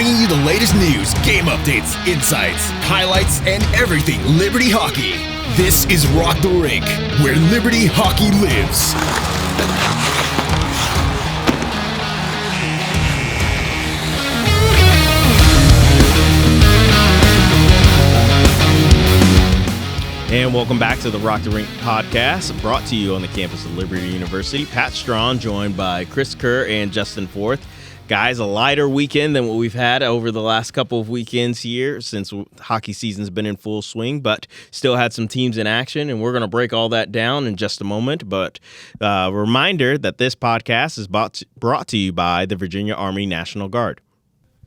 bringing you the latest news, game updates, insights, highlights, and everything Liberty Hockey. This is Rock the Rink, where Liberty Hockey lives. And welcome back to the Rock the Rink Podcast, brought to you on the campus of Liberty University. Pat Strong, joined by Chris Kerr and Justin Forth. Guys, a lighter weekend than what we've had over the last couple of weekends here since hockey season's been in full swing, but still had some teams in action, and we're going to break all that down in just a moment. But a reminder that this podcast is brought to you by the Virginia Army National Guard.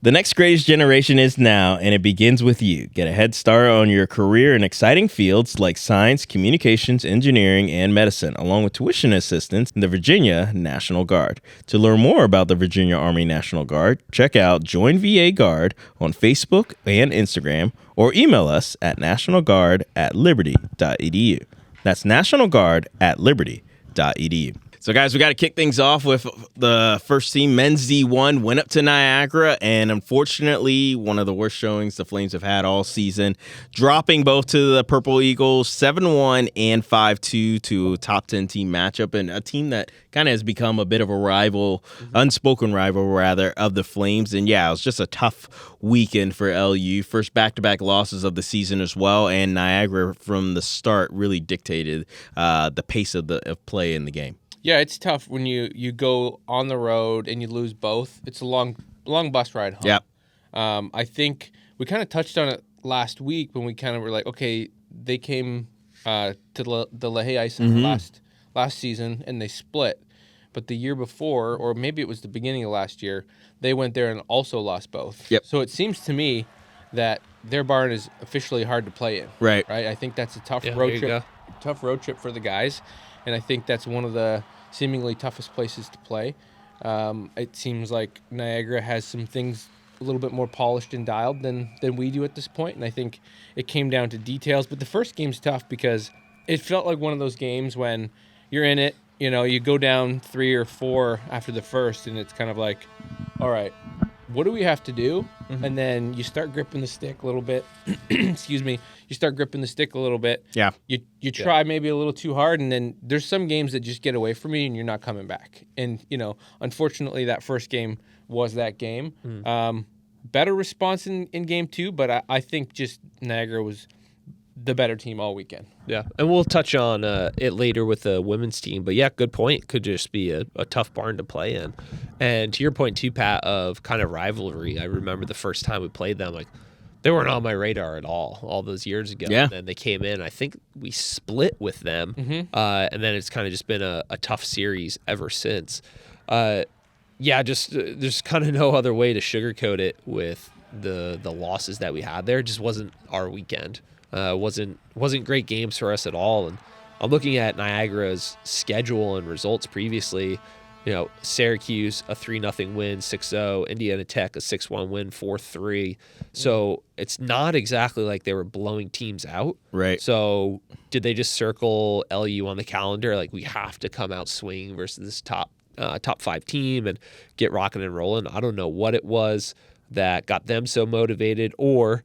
The next greatest generation is now, and it begins with you. Get a head start on your career in exciting fields like science, communications, engineering, and medicine, along with tuition assistance in the Virginia National Guard. To learn more about the Virginia Army National Guard, check out Join VA Guard on Facebook and Instagram, or email us at nationalguard@liberty.edu. That's nationalguard@liberty.edu. So, guys, we got to kick things off with the first team. Men's D1 went up to Niagara, and unfortunately, one of the worst showings the Flames have had all season, dropping both to the Purple Eagles 7-1 and 5-2 to a top 10 team matchup, and a team that kind of has become a bit of a rival, unspoken rival, rather, of the Flames. And, yeah, it was just a tough weekend for LU. First back-to-back losses of the season as well, and Niagara from the start really dictated the pace of play in the game. Yeah, it's tough when you go on the road and you lose both. It's a long bus ride home. Yep. I think we kind of touched on it last week when we kind of were like, okay, they came to the LaHaye Ice last season and they split. But the year before, or maybe it was the beginning of last year, they went there and also lost both. Yep. So it seems to me that their barn is officially hard to play in. Right. I think that's a tough road trip. Tough road trip for the guys, and I think that's one of the seemingly toughest places to play. It seems like Niagara has some things a little bit more polished and dialed than we do at this point, and I think it came down to details. But the first game's tough because it felt like one of those games when you're in it, you go down 3 or 4 after the first, and it's kind of like, all right, what do we have to do? And then you start gripping the stick a little bit. Excuse me. You start gripping the stick a little bit. Yeah. You try maybe a little too hard, and then there's some games that just get away from you, and you're not coming back. And, unfortunately, that first game was that game. Better response in game 2, but I think just Niagara was the better team all weekend. Yeah, and we'll touch on it later with the women's team. But, yeah, good point. Could just be a tough barn to play in. And to your point, too, Pat, of kind of rivalry, I remember the first time we played them, like, they weren't on my radar at all those years ago. Yeah. And then they came in. I think we split with them. And then it's kind of just been a tough series ever since. There's kind of no other way to sugarcoat it with the losses that we had there. It just wasn't our weekend. Wasn't great games for us at all. And I'm looking at Niagara's schedule and results previously. Syracuse, a 3-0 win, 6-0. Indiana Tech, a 6-1 win, 4-3. So it's not exactly like they were blowing teams out. Right. So did they just circle LU on the calendar? Like, we have to come out swinging versus this top 5 team and get rocking and rolling. I don't know what it was that got them so motivated, or,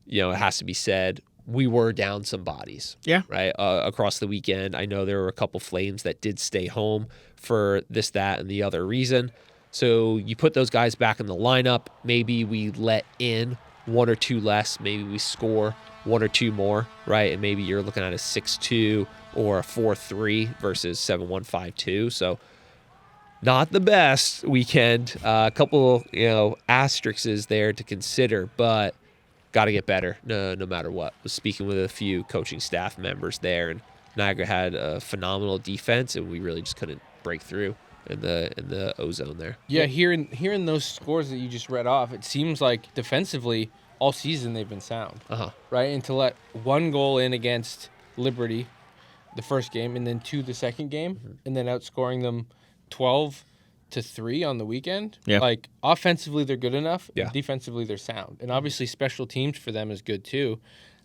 it has to be said, we were down some bodies. Yeah. Right. Across the weekend. I know there were a couple Flames that did stay home for this, that, and the other reason. So you put those guys back in the lineup. Maybe we let in 1 or 2 less. Maybe we score 1 or 2 more. Right. And maybe you're looking at a 6-2 or a 4-3 versus 7-1, 5-2. So not the best weekend. A couple, asterisks there to consider, but got to get better no matter what. Was speaking with a few coaching staff members there, and Niagara had a phenomenal defense, and we really just couldn't break through in the ozone there. Yeah, hearing those scores that you just read off, it seems like defensively all season they've been sound. Right? And to let 1 goal in against Liberty the first game, and then 2 the second game, and then outscoring them 12-3 on the weekend. Yeah. Like, offensively, they're good enough. Yeah. Defensively, they're sound. And obviously, special teams for them is good, too.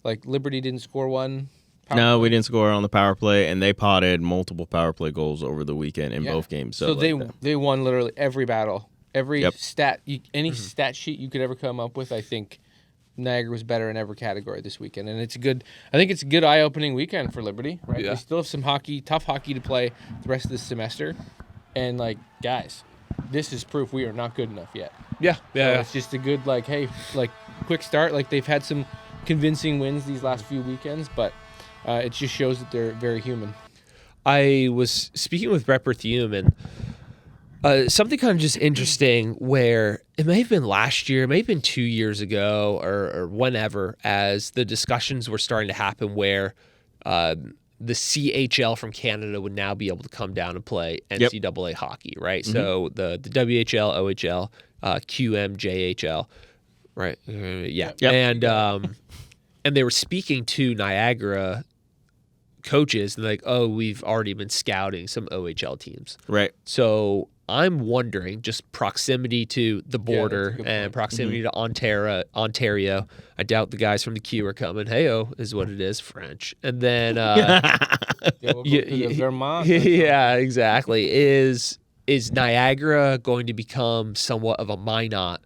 Like, Liberty didn't score one. No, we didn't score on the power play, and they potted multiple power play goals over the weekend in both games. So they won literally every battle Every stat, stat sheet you could ever come up with, I think Niagara was better in every category this weekend, and I think it's a good eye-opening weekend for Liberty. Right, we still have some tough hockey to play the rest of this semester, and like guys, this is proof we are not good enough yet. It's just a good quick start. Like they've had some convincing wins these last few weekends, but it just shows that they're very human. I was speaking with Rep Berthiaume, and something kind of just interesting where it may have been last year, it may have been 2 years ago or whenever, as the discussions were starting to happen where the CHL from Canada would now be able to come down and play NCAA hockey, right? Mm-hmm. So the WHL, OHL, QM, JHL, right? And they were speaking to Niagara coaches and like, oh, we've already been scouting some OHL teams. Right. So I'm wondering, just proximity to the border and proximity to Ontario. I doubt the guys from the Q are coming. Hey-oh is what it is, French. And then Vermont. Yeah, exactly. Is Niagara going to become somewhat of a Minot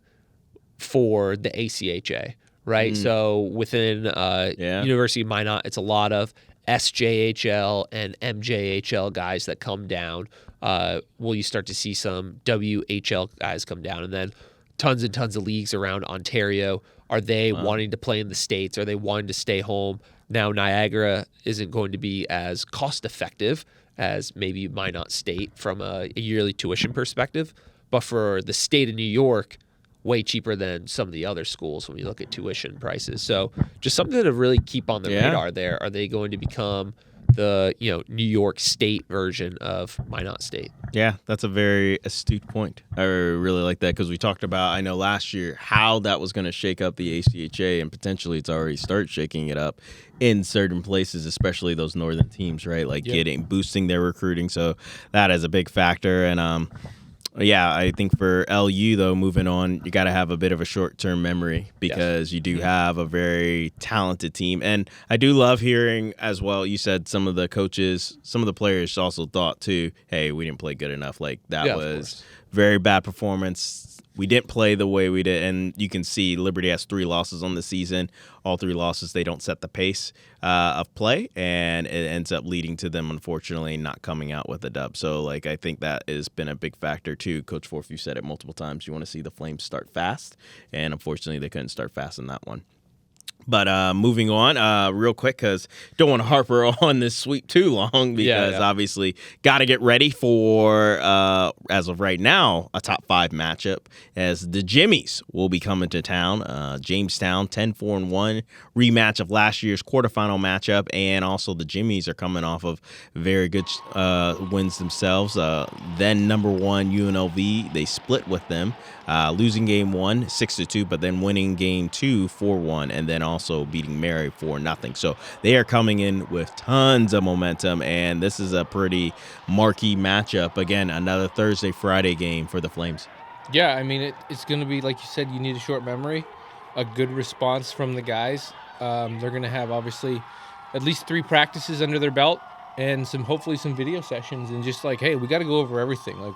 for the ACHA, right? So within University of Minot, it's a lot of SJHL and MJHL guys that come down. Will you start to see some WHL guys come down, and then tons and tons of leagues around Ontario? Are they wanting to play in the States? Are they wanting to stay home? Now Niagara isn't going to be as cost effective as maybe Minot State from a yearly tuition perspective, but for the state of New York, way cheaper than some of the other schools when you look at tuition prices. So just something to really keep on the radar there. Are they going to become the New York State version of Minot State? Yeah, that's a very astute point. I really like that because we talked about, I know last year, how that was going to shake up the ACHA, and potentially it's already started shaking it up in certain places, especially those northern teams, right? Like boosting their recruiting. So that is a big factor. And I think for LU, though, moving on, you got to have a bit of a short-term memory because you do have a very talented team. And I do love hearing as well, you said some of the coaches, some of the players also thought, too, hey, we didn't play good enough. Like, that was very bad performance. We didn't play the way we did, and you can see Liberty has 3 losses on the season. All 3 losses, they don't set the pace of play, and it ends up leading to them, unfortunately, not coming out with a dub. So, I think that has been a big factor, too. Coach Forth, you said it multiple times. You want to see the Flames start fast, and unfortunately, they couldn't start fast in that one. But moving on real quick, because don't want to harper on this sweep too long because obviously got to get ready for, as of right now, a top 5 matchup as the Jimmies will be coming to town. Jamestown, 10-4-1, rematch of last year's quarterfinal matchup, and also the Jimmies are coming off of very good wins themselves. Then number 1, UNLV, they split with them, losing game 1, 6-2, but then winning game 2, 4-1, and then also beating Mary 4-0. So they are coming in with tons of momentum, and this is a pretty marquee matchup. Again, another Thursday, Friday game for the Flames. Yeah, I mean, it's going to be, like you said, you need a short memory, a good response from the guys. They're going to have, obviously, at least 3 practices under their belt and hopefully some video sessions, and just hey, we got to go over everything.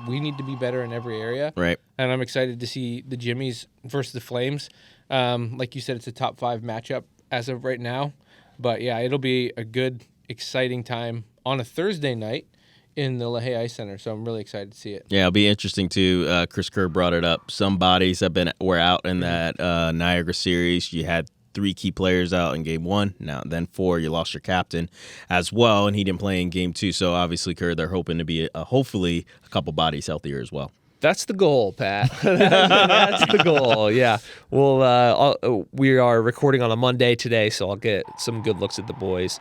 We need to be better in every area. Right. And I'm excited to see the Jimmies versus the Flames. Like you said, it's a top 5 matchup as of right now. But, yeah, it'll be a good, exciting time on a Thursday night in the LaHaye Ice Center. So I'm really excited to see it. Yeah, it'll be interesting, too. Chris Kerr brought it up. Some bodies were out in that Niagara series. You had 3 key players out in game 1. Now, then 4, you lost your captain as well, and he didn't play in game 2. So, obviously, Kerr, they're hoping to be hopefully a couple bodies healthier as well. That's the goal, Pat. That's the goal. Yeah. Well, we are recording on a Monday today, so I'll get some good looks at the boys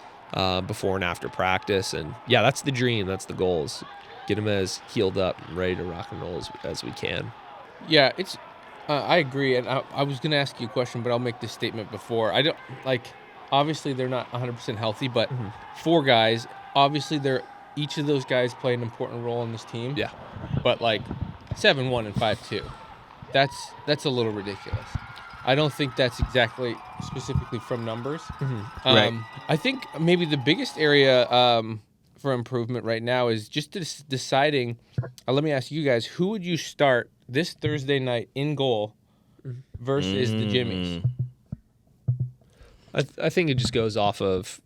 before and after practice. And yeah, that's the dream. That's the goals. Get them as healed up and ready to rock and roll as we can. Yeah, it's. I agree, and I was going to ask you a question, but I'll make this statement before. I don't obviously they're not 100% healthy, but 4 guys. Obviously, each of those guys play an important role in this team. Yeah, but 7-1 and 5-2, that's a little ridiculous. I don't think that's exactly specifically from numbers. Right. I think maybe the biggest area for improvement right now is just deciding. Let me ask you guys: who would you start this Thursday night in goal versus the Jimmies? I think it just goes off of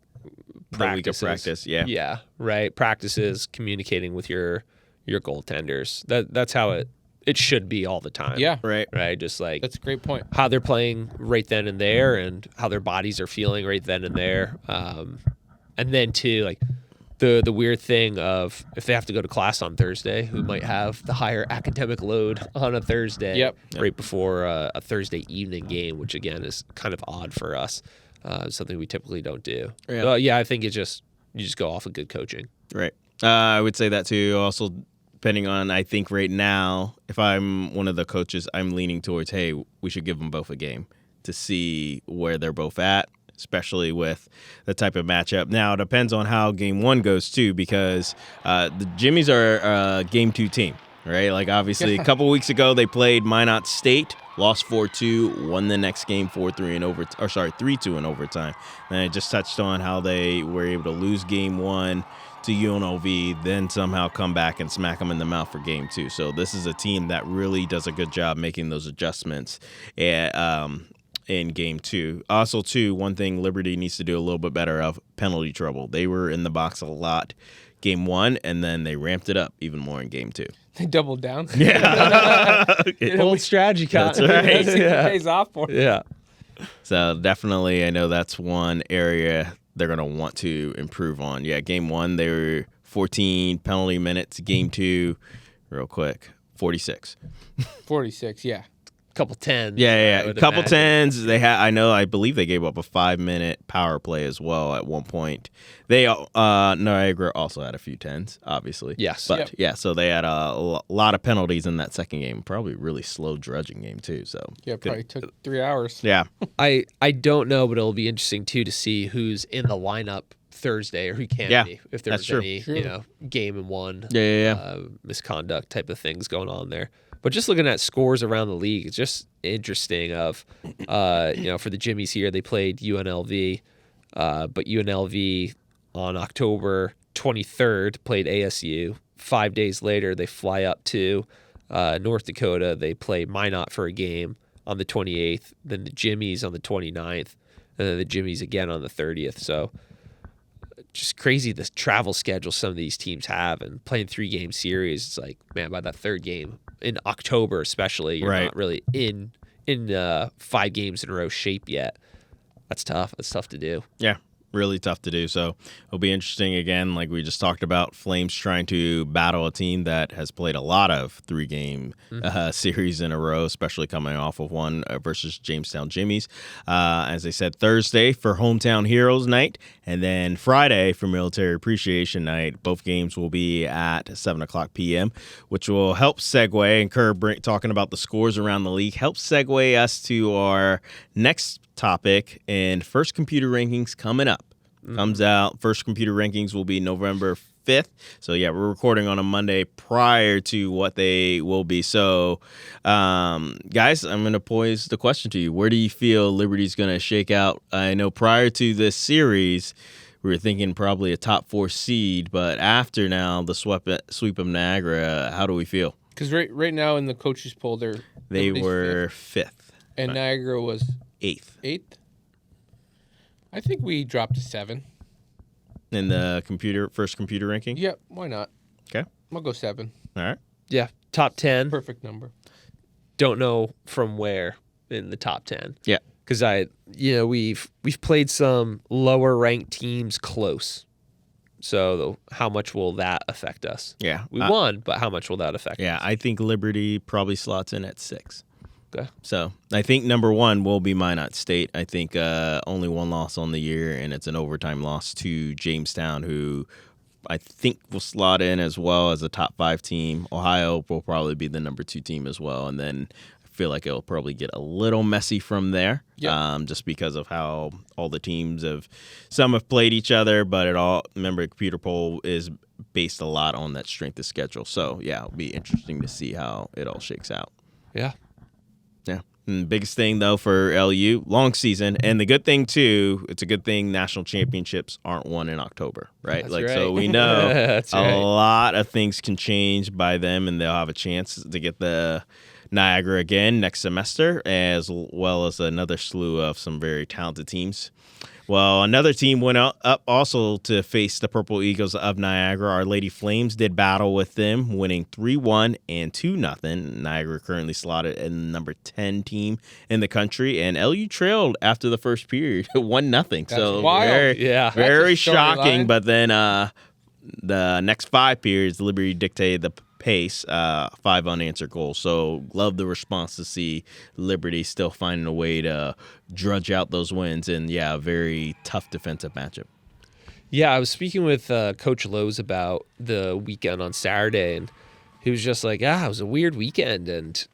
the week of practice. Yeah. Yeah. Right. Practices, communicating with your goaltenders. That's how it should be all the time. Yeah. Right. Right. Just like That's a great point. how they're playing right then and there, and how their bodies are feeling right then and there. And then too, like the weird thing of if they have to go to class on Thursday, who might have the higher academic load on a Thursday, Yep. right before a Thursday evening game, which again is kind of odd for us. Something we typically don't do. Yeah. I think you just go off of good coaching. Right. I would say that too. Also, depending on, I think right now, if I'm one of the coaches, I'm leaning towards, hey, we should give them both a game to see where they're both at, especially with the type of matchup. Now, it depends on how game one goes too, because the Jimmies are a game 2 team, right? Like obviously a couple weeks ago, they played Minot State, lost 4-2, won the next game 3-2 in overtime. And I just touched on how they were able to lose game 1 to UNLV, then somehow come back and smack them in the mouth for game 2. So this is a team that really does a good job making those adjustments in game 2. Also, too, one thing Liberty needs to do a little bit better of penalty trouble. They were in the box a lot game 1, and then they ramped it up even more in game 2. They doubled down. Yeah. Old strategy, That's right. It pays off for them. Yeah. So definitely, I know that's one area they're going to want to improve on. Yeah, game 1, they were 14 penalty minutes. Game 2, real quick, 46. 46, yeah. Couple tens. Yeah. I A couple imagine. tens. I believe they gave up a 5-minute power play as well at one point. They Niagara also had a few tens, obviously. Yes. But Yep. yeah, so they had a lot of penalties in that second game. Probably really slow drudging game too. So Yeah, probably took 3 hours. yeah. I don't know, but it'll be interesting too to see who's in the lineup Thursday or who can be if that's there's true. any game and one misconduct type of things going on there. But just looking at scores around the league, it's just interesting. Of for the Jimmies here, they played UNLV, but UNLV on October 23rd played ASU. 5 days later, they fly up to North Dakota. They play Minot for a game on the 28th, then the Jimmies on the 29th, and then the Jimmies again on the 30th. So just crazy the travel schedule some of these teams have, and playing 3-game series. It's like, man, by that third game in October especially, you're not really in 5 games in a row shape yet. That's tough. That's tough to do. Yeah. Really tough to do. So it'll be interesting again, like we just talked about, Flames trying to battle a team that has played a lot of 3-game series in a row, especially coming off of one versus Jamestown Jimmies. As I said, Thursday for Hometown Heroes Night, and then Friday for Military Appreciation Night. Both games will be at 7 o'clock p.m., which will help segue, and Kerr talking about the scores around the league, helps segue us to our next topic, and First Computer Rankings coming up. Comes out. First Computer Rankings will be November 5th. So, yeah, we're recording on a Monday prior to what they will be. So, guys, I'm going to pose the question to you. Where do you feel Liberty's going to shake out? I know prior to this series, we were thinking probably a top 4 seed, but after now, the sweep of Niagara, how do we feel? Because right now in the coaches poll, they were 5th. And Niagara was 8th. 8th? I think we dropped to 7. In the first computer ranking? Yeah, why not? Okay. I'll go 7. All right. Yeah, top 10. Perfect number. Don't know from where in the top 10. Yeah. Because we've played some lower ranked teams close. So how much will that affect us? Yeah. We won, but how much will that affect us? Yeah, I think Liberty probably slots in at 6. Okay. So I think number 1 will be Minot State. I think only 1 loss on the year, and it's an overtime loss to Jamestown, who I think will slot in as well as a top 5 team. Ohio will probably be the number 2 team as well, and then I feel like it'll probably get a little messy from there, just because of how all the teams some have played each other, but remember, computer poll is based a lot on that strength of schedule. So yeah, it'll be interesting to see how it all shakes out. Yeah. Yeah. And the biggest thing, though, for LU, long season. And the good thing, too, it's a good thing national championships aren't won in October, right? That's right. right. So we know That's a right. lot of things can change by them, and they'll have a chance to get the Niagara again next semester, as well as another slew of some very talented teams. Well, another team went up also to face the Purple Eagles of Niagara. Our Lady Flames did battle with them, winning 3-1 and 2-0. Niagara currently slotted in the number 10 team in the country, and LU trailed after the first period, 1-0. So wild. very shocking. But then the next 5 periods, Liberty dictated the pace, 5 unanswered goals. So love the response to see Liberty still finding a way to drudge out those wins, and a very tough defensive matchup. Yeah, I was speaking with Coach Lowe's about the weekend on Saturday, and he was just like, it was a weird weekend, and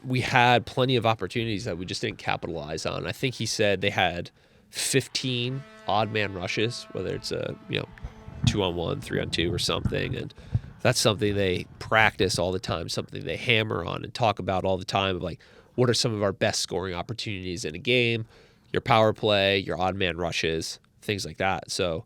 we had plenty of opportunities that we just didn't capitalize on. I think he said they had 15 odd man rushes, whether it's a 2-on-1, 3-on-2 or something, and that's something they practice all the time, something they hammer on and talk about all the time of like, what are some of our best scoring opportunities in a game, your power play, your odd man rushes, things like that. So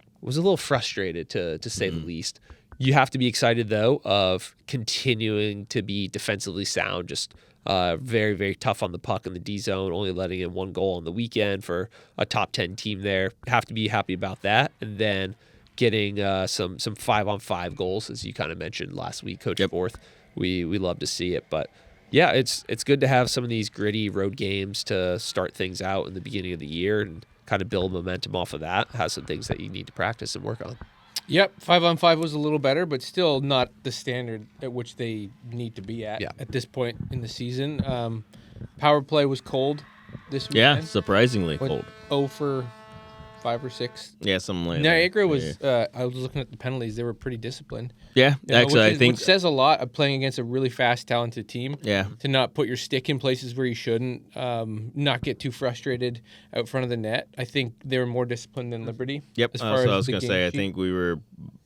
I was a little frustrated to say the least. You have to be excited, though, of continuing to be defensively sound, just very, very tough on the puck in the D zone, only letting in 1 goal on the weekend for a top 10 team there. Have to be happy about that. And then getting some 5-on-5 goals, as you kind of mentioned last week, Coach Forth. We love to see it. But, yeah, it's good to have some of these gritty road games to start things out in the beginning of the year and kind of build momentum off of that. Have some things that you need to practice and work on. Yep, 5-on-5 was a little better, but still not the standard at which they need to be at this point in the season. Power play was cold this weekend. Yeah, surprisingly cold. 0 for 5 or 6. Yeah, something like that. Niagara was, I was looking at the penalties, they were pretty disciplined. Yeah, actually, I think. Which says a lot of playing against a really fast, talented team. Yeah. To not put your stick in places where you shouldn't, not get too frustrated out front of the net. I think they were more disciplined than Liberty. Yep, as so far I as was the going to game say, I sheet. think we were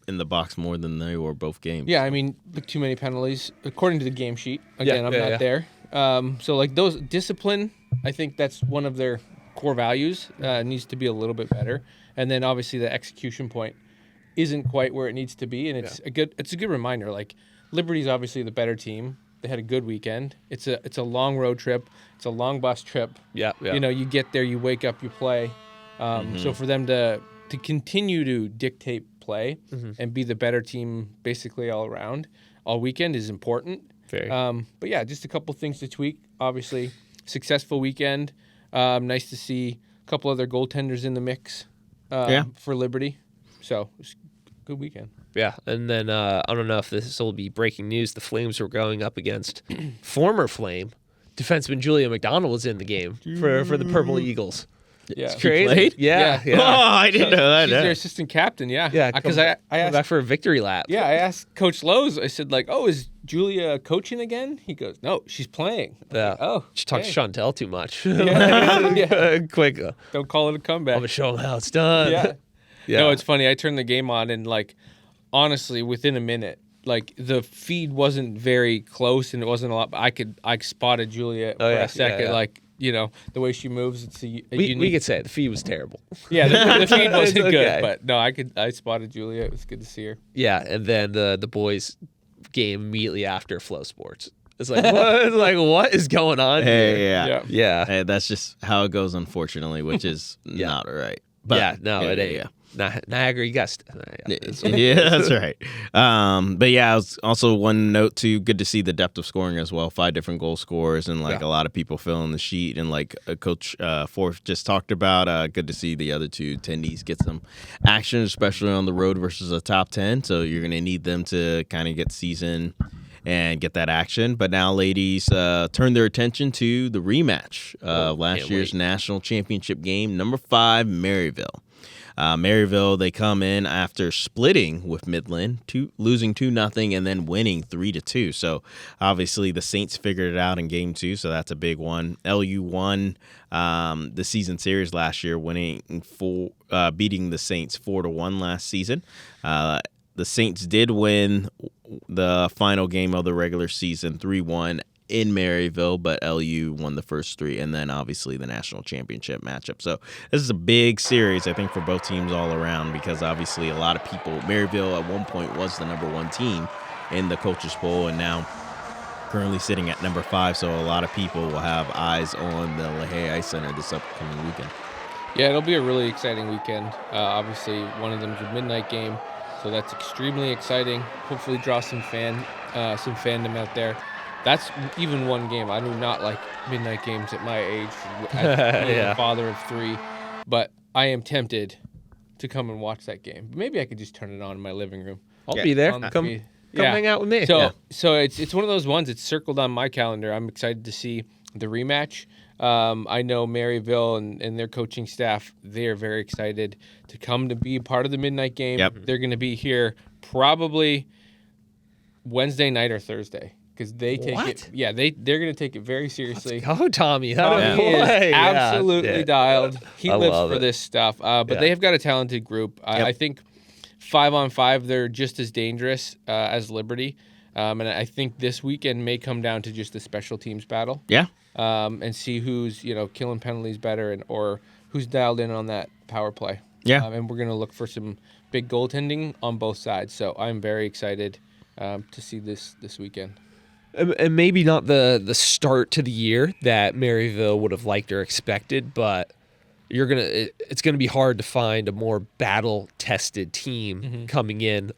in the box more than they were both games. Yeah, I mean, too many penalties, according to the game sheet. Again, I'm not there. So, like, those discipline, I think that's one of their core values, needs to be a little bit better. And then obviously the execution point isn't quite where it needs to be, and it's a good reminder. Like, Liberty's obviously the better team. They had a good weekend. It's a long road trip. It's a long bus trip. Yeah. You know, you get there, you wake up, you play. So for them to continue to dictate play and be the better team basically all around all weekend is important. Very. But yeah, just a couple things to tweak. Obviously, successful weekend. Nice to see a couple other goaltenders in the mix. For Liberty. So, it was a good weekend. Yeah, and then I don't know if this will be breaking news. The Flames were going up against former Flame defenseman Julia McDonald was in the game for the Purple Eagles. Yeah. It's crazy. played? Yeah. Oh, I didn't know that. She's their assistant captain, Yeah, because I asked back for a victory lap. Yeah, I asked Coach Lowe's. I said, like, oh, is Julia coaching again? He goes, no, she's playing. Yeah. Like, oh, She talked to Chantel too much. Yeah. Quick. Don't call it a comeback. I'm going to show them how it's done. Yeah. No, it's funny. I turned the game on, and, like, honestly, within a minute, like, the feed wasn't very close, and it wasn't a lot, but I spotted Julia for a second. Like, you know, the way she moves, it's we could say it. The feed was terrible. Yeah, the feed wasn't okay. good, but no, I spotted Julia. It was good to see her. Yeah, and then the boys game immediately after Flow Sports. It's like, what? It's like, what is going on here? Yeah. Hey, that's just how it goes, unfortunately, which is not right. But it ain't. Yeah. Niagara, you got yeah, that's right. But yeah, it was also one note too. Good to see the depth of scoring as well. 5 different goal scorers and a lot of people filling the sheet. And like Coach Forth just talked about, good to see the other 2 attendees get some action, especially on the road versus a top 10. So you're going to need them to kind of get seasoned and get that action. But now, ladies, turn their attention to the rematch of last year's national championship game, number 5, Maryville. Maryville, they come in after splitting with Midland, losing 2-0 and then winning 3-2. So obviously the Saints figured it out in game 2, so that's a big one. LU won the season series last year, beating the Saints 4-1 last season. The Saints did win the final game of the regular season 3-1 in Maryville, but LU won the first 3, and then obviously the national championship matchup. So this is a big series, I think, for both teams all around, because obviously a lot of people, Maryville at one point was the number 1 team in the coaches poll, and now currently sitting at number 5, so a lot of people will have eyes on the Lehigh Ice Center this upcoming weekend. Yeah, it'll be a really exciting weekend. Obviously, one of them is a midnight game, so that's extremely exciting. Hopefully draw some fandom out there. That's even one game. I do not like midnight games at my age, as being a father of 3, but I am tempted to come and watch that game. Maybe I could just turn it on in my living room. I'll be there. Come hang out with me. So it's one of those ones. It's circled on my calendar. I'm excited to see the rematch. I know Maryville and their coaching staff, they are very excited to come to be part of the midnight game. Yep. They're going to be here probably Wednesday night or Thursday because they take it. Yeah, they're going to take it very seriously. Oh, Tommy. Tommy is absolutely dialed. He lives for this stuff. But they have got a talented group. I think 5-on-5, they're just as dangerous as Liberty. And I think this weekend may come down to just a special teams battle. Yeah. And see who's killing penalties better or who's dialed in on that power play. Yeah. And we're going to look for some big goaltending on both sides. So I'm very excited to see this weekend. And maybe not the start to the year that Maryville would have liked or expected, but it's gonna be hard to find a more battle-tested team coming in,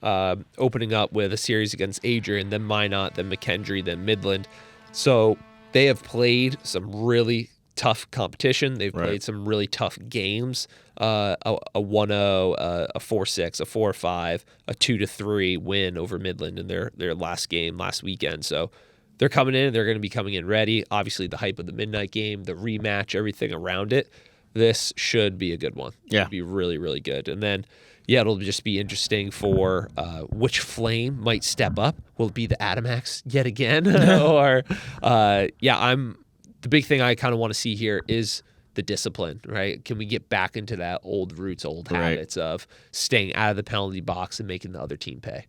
opening up with a series against Adrian, then Minot, then McKendree, then Midland. So they have played some really tough competition. They've played some really tough games. A 1-0, a 4-6, a 4-5, a 2-3 win over Midland in their last game last weekend. So they're coming in. They're going to be coming in ready. Obviously, the hype of the midnight game, the rematch, everything around it. This should be a good one. Yeah. It'll be really, really good. And then, it'll just be interesting for which flame might step up. Will it be the Adamax yet again? Or, the big thing I kind of want to see here is the discipline, right? Can we get back into that old roots, old habits of staying out of the penalty box and making the other team pay?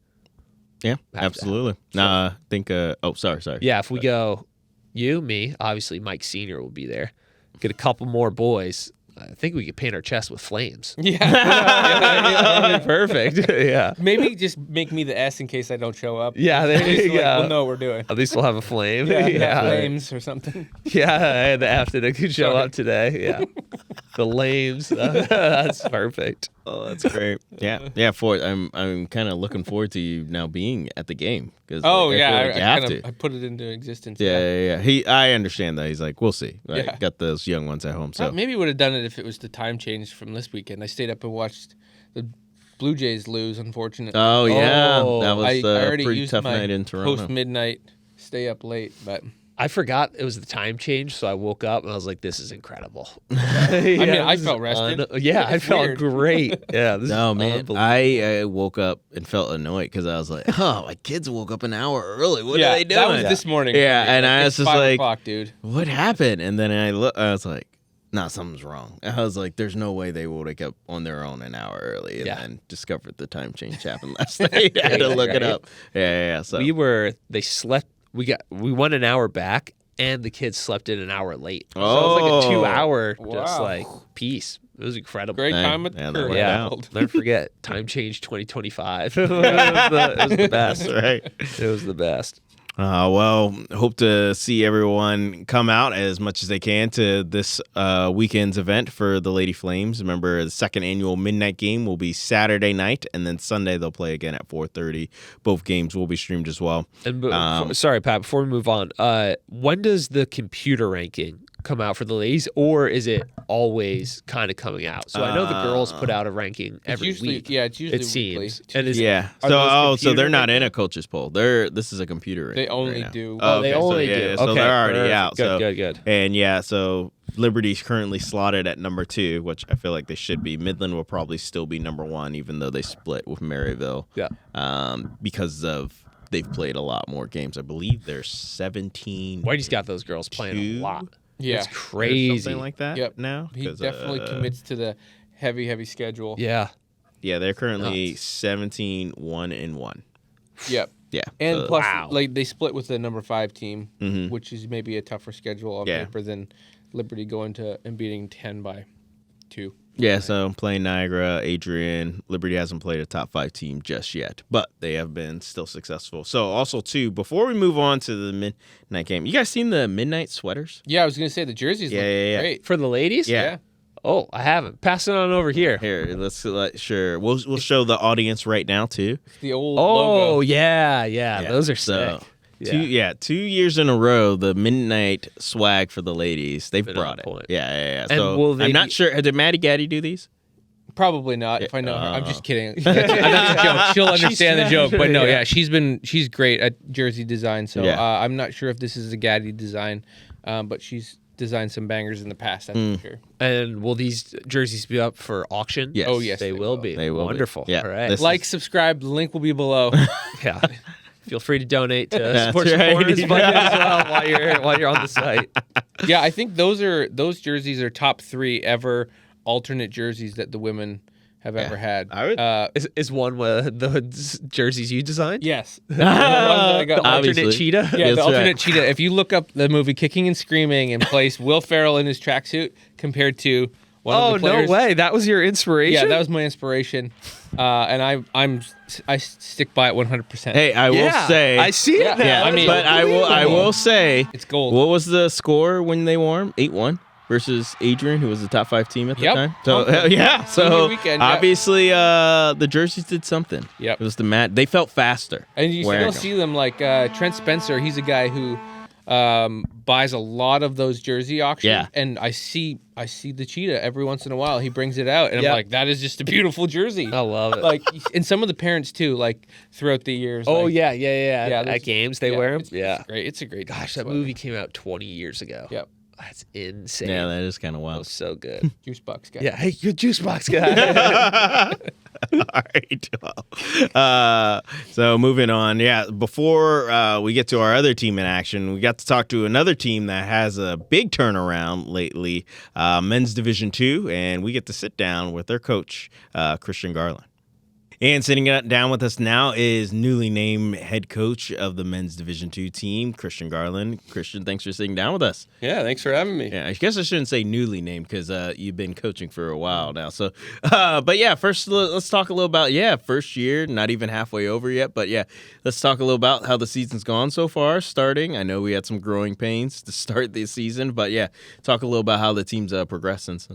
Yeah, absolutely. I think, sorry. Yeah, if we go you, me, obviously Mike Sr. will be there. Get a couple more boys. I think we could paint our chest with flames. Yeah. Perfect. Yeah. Maybe just make me the S in case I don't show up. Yeah, there you go. We'll know what we're doing. At least we'll have a flame. Yeah. Flames or something. Yeah, the afternoon could show up today. Yeah. The lames. That's perfect. Oh, that's great. Yeah. I'm kind of looking forward to you now being at the game. I have to. I put it into existence. Yeah. I understand that. He's like, we'll see. Right? Got those young ones at home. So maybe would have done it if it was the time change from this weekend. I stayed up and watched the Blue Jays lose, unfortunately. Oh, yeah. That was I a already pretty used tough my night in Toronto. Post-midnight, stay up late, but... I forgot it was the time change, so I woke up and I was like, this is incredible. I felt rested. I felt great. Yeah, this is man. I woke up and felt annoyed because I was like, my kids woke up an hour early. What are they doing? That was this morning. Yeah, and I was just 5 like, o'clock, dude. What happened? And then I was like, something's wrong. I was like, there's no way they will wake up on their own an hour early and then discovered the time change happened last night. I had to look it up. Yeah. So they slept. We went an hour back, and the kids slept in an hour late. So it was like a 2-hour just like piece. It was incredible. Great time with the crew. Yeah, never forget. Time change 2025. It was the best, right? It was the best. Hope to see everyone come out as much as they can to this weekend's event for the Lady Flames. Remember, the second annual midnight game will be Saturday night, and then Sunday they'll play again at 4:30. Both games will be streamed as well. And sorry, Pat, before we move on, when does the computer ranking come out for the ladies, or is it always kind of coming out? So I know the girls put out a ranking every week. Yeah, it's usually weekly. So they're not in a coach's poll. This is a computer ranking. They only do. They only do. So they're already out. Good. And so Liberty's currently slotted at number 2, which I feel like they should be. Midland will probably still be number 1, even though they split with Maryville. Yeah. Because they've played a lot more games. I believe there's 17. Whitey's got those girls playing a lot. Yeah. It's crazy. Something like that now. He definitely commits to the heavy schedule. Yeah. Yeah, they're currently 17-1-1. Yep. Yeah. And plus, they split with the number 5 team, which is maybe a tougher schedule on paper than Liberty going to and beating 10 by 2. Yeah, so playing Niagara, Adrian, Liberty hasn't played a top 5 team just yet, but they have been still successful. So also, too, before we move on to the midnight game, you guys seen the midnight sweaters? Yeah, I was going to say the jerseys look great. For the ladies? Yeah. Oh, I haven't. Pass it on over here. Here, sure. We'll show the audience right now, too. It's the old logo. Oh, yeah. Those are sick. 2 years in a row, the midnight swag for the ladies, they've brought it. Point. Yeah. And So I'm not sure. Did Maddie Gaddy do these? Probably not. If I know her, I'm just kidding. That's a joke. She'll understand the joke. But no, she's great at jersey design. So I'm not sure if this is a Gaddy design, but she's designed some bangers in the past. I'm sure. And will these jerseys be up for auction? Yes. Oh yes, they will be. They will. Wonderful. Be. Yeah. All right. Like, subscribe. The link will be below. Yeah. Feel free to donate to Sports Reporters budget as well while you're on the site. Yeah, I think those jerseys are top 3 ever alternate jerseys that the women have ever had. I would. Is one with the jerseys you designed? Yes. The one that I got. The alternate cheetah? Yeah, That's the alternate right. cheetah. If you look up the movie Kicking and Screaming and place Will Ferrell in his tracksuit compared to one of the players. No way. That was your inspiration? Yeah, that was my inspiration. And I stick by it 100%. Hey, I will say. I see it now. Yeah, I mean, but I will say. It's gold. What was the score when they won? 8-1 versus Adrian, who was the top 5 team at the time. So So weekend, obviously, the jerseys did something. Yep. It was the mat. They felt faster. And you still see them like Trent Spencer. He's a guy who buys a lot of those jersey auctions. Yeah. And I see the cheetah every once in a while. He brings it out, and I'm like, that is just a beautiful jersey. I love it. Like, and some of the parents too, like throughout the years. Oh, like, yeah. those- At games, they wear them. It's great. It's a great. Gosh, that sweater. movie came out 20 years ago. Yep. That's insane. Yeah, that is kind of That wild. was so good. Juice box guy. Yeah. Hey, you're a juice box guy. All right. So moving on. Yeah, before we get to our other team in action, we got to talk to another team that has a big turnaround lately, Men's Division 2, and we get to sit down with their coach, Christin Garland. And sitting down with us now is newly named head coach of the Men's Division 2 team, Christin Garland. Christian, thanks for sitting down with us. Yeah, thanks for having me. Yeah, I guess I shouldn't say newly named because you've been coaching for a while now. So, but yeah, first let's talk a little about first year, not even halfway over yet. But yeah, let's talk a little about how the season's gone so far. Starting, I know we had some growing pains to start this season, but yeah, talk a little about how the team's progressed since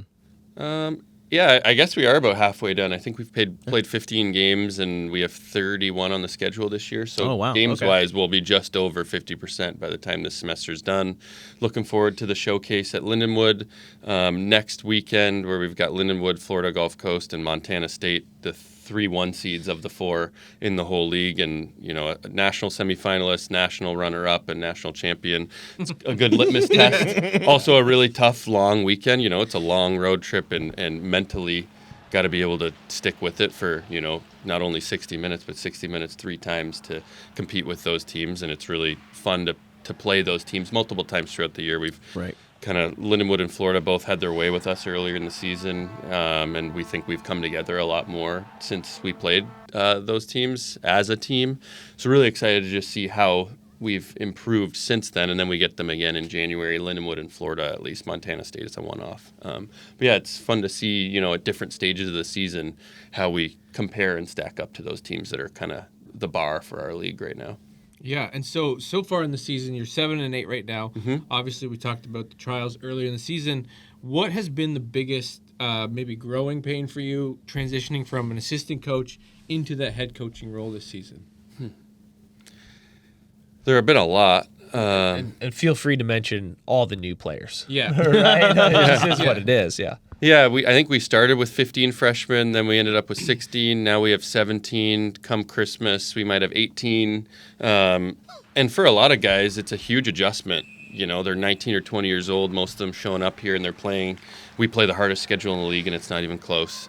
then. Yeah, I guess we are about halfway done. I think we've played 15 games, and we have 31 on the schedule this year. So games-wise, we'll be just over 50% by the time this semester's done. Looking forward to the showcase at Lindenwood next weekend, where we've got Lindenwood, Florida Gulf Coast, and Montana State, the 3 1 seeds of the 4 in the whole league, and a national semifinalist, national runner-up, and national champion. It's a good litmus test. Also a really tough, long weekend. It's a long road trip, and mentally got to be able to stick with it for not only 60 minutes, but 60 minutes 3 times to compete with those teams. And it's really fun to play those teams multiple times throughout the year. We've kind of Lindenwood and Florida both had their way with us earlier in the season, and we think we've come together a lot more since we played those teams as a team. So really excited to just see how we've improved since then, and then we get them again in January. Lindenwood and Florida, at least. Montana State is a one-off. But yeah, it's fun to see, at different stages of the season, how we compare and stack up to those teams that are kind of the bar for our league right now. Yeah, and so far in the season, you're 7-8 right now. Mm-hmm. Obviously, we talked about the trials earlier in the season. What has been the biggest, maybe growing pain for you, transitioning from an assistant coach into that head coaching role this season? There have been a lot. And feel free to mention all the new players. Yeah. Right? This is what it is, yeah. Yeah, I think we started with 15 freshmen, then we ended up with 16. Now we have 17. Come Christmas, we might have 18. And for a lot of guys, it's a huge adjustment. They're 19 or 20 years old, most of them showing up here, and they're playing. We play the hardest schedule in the league, and it's not even close.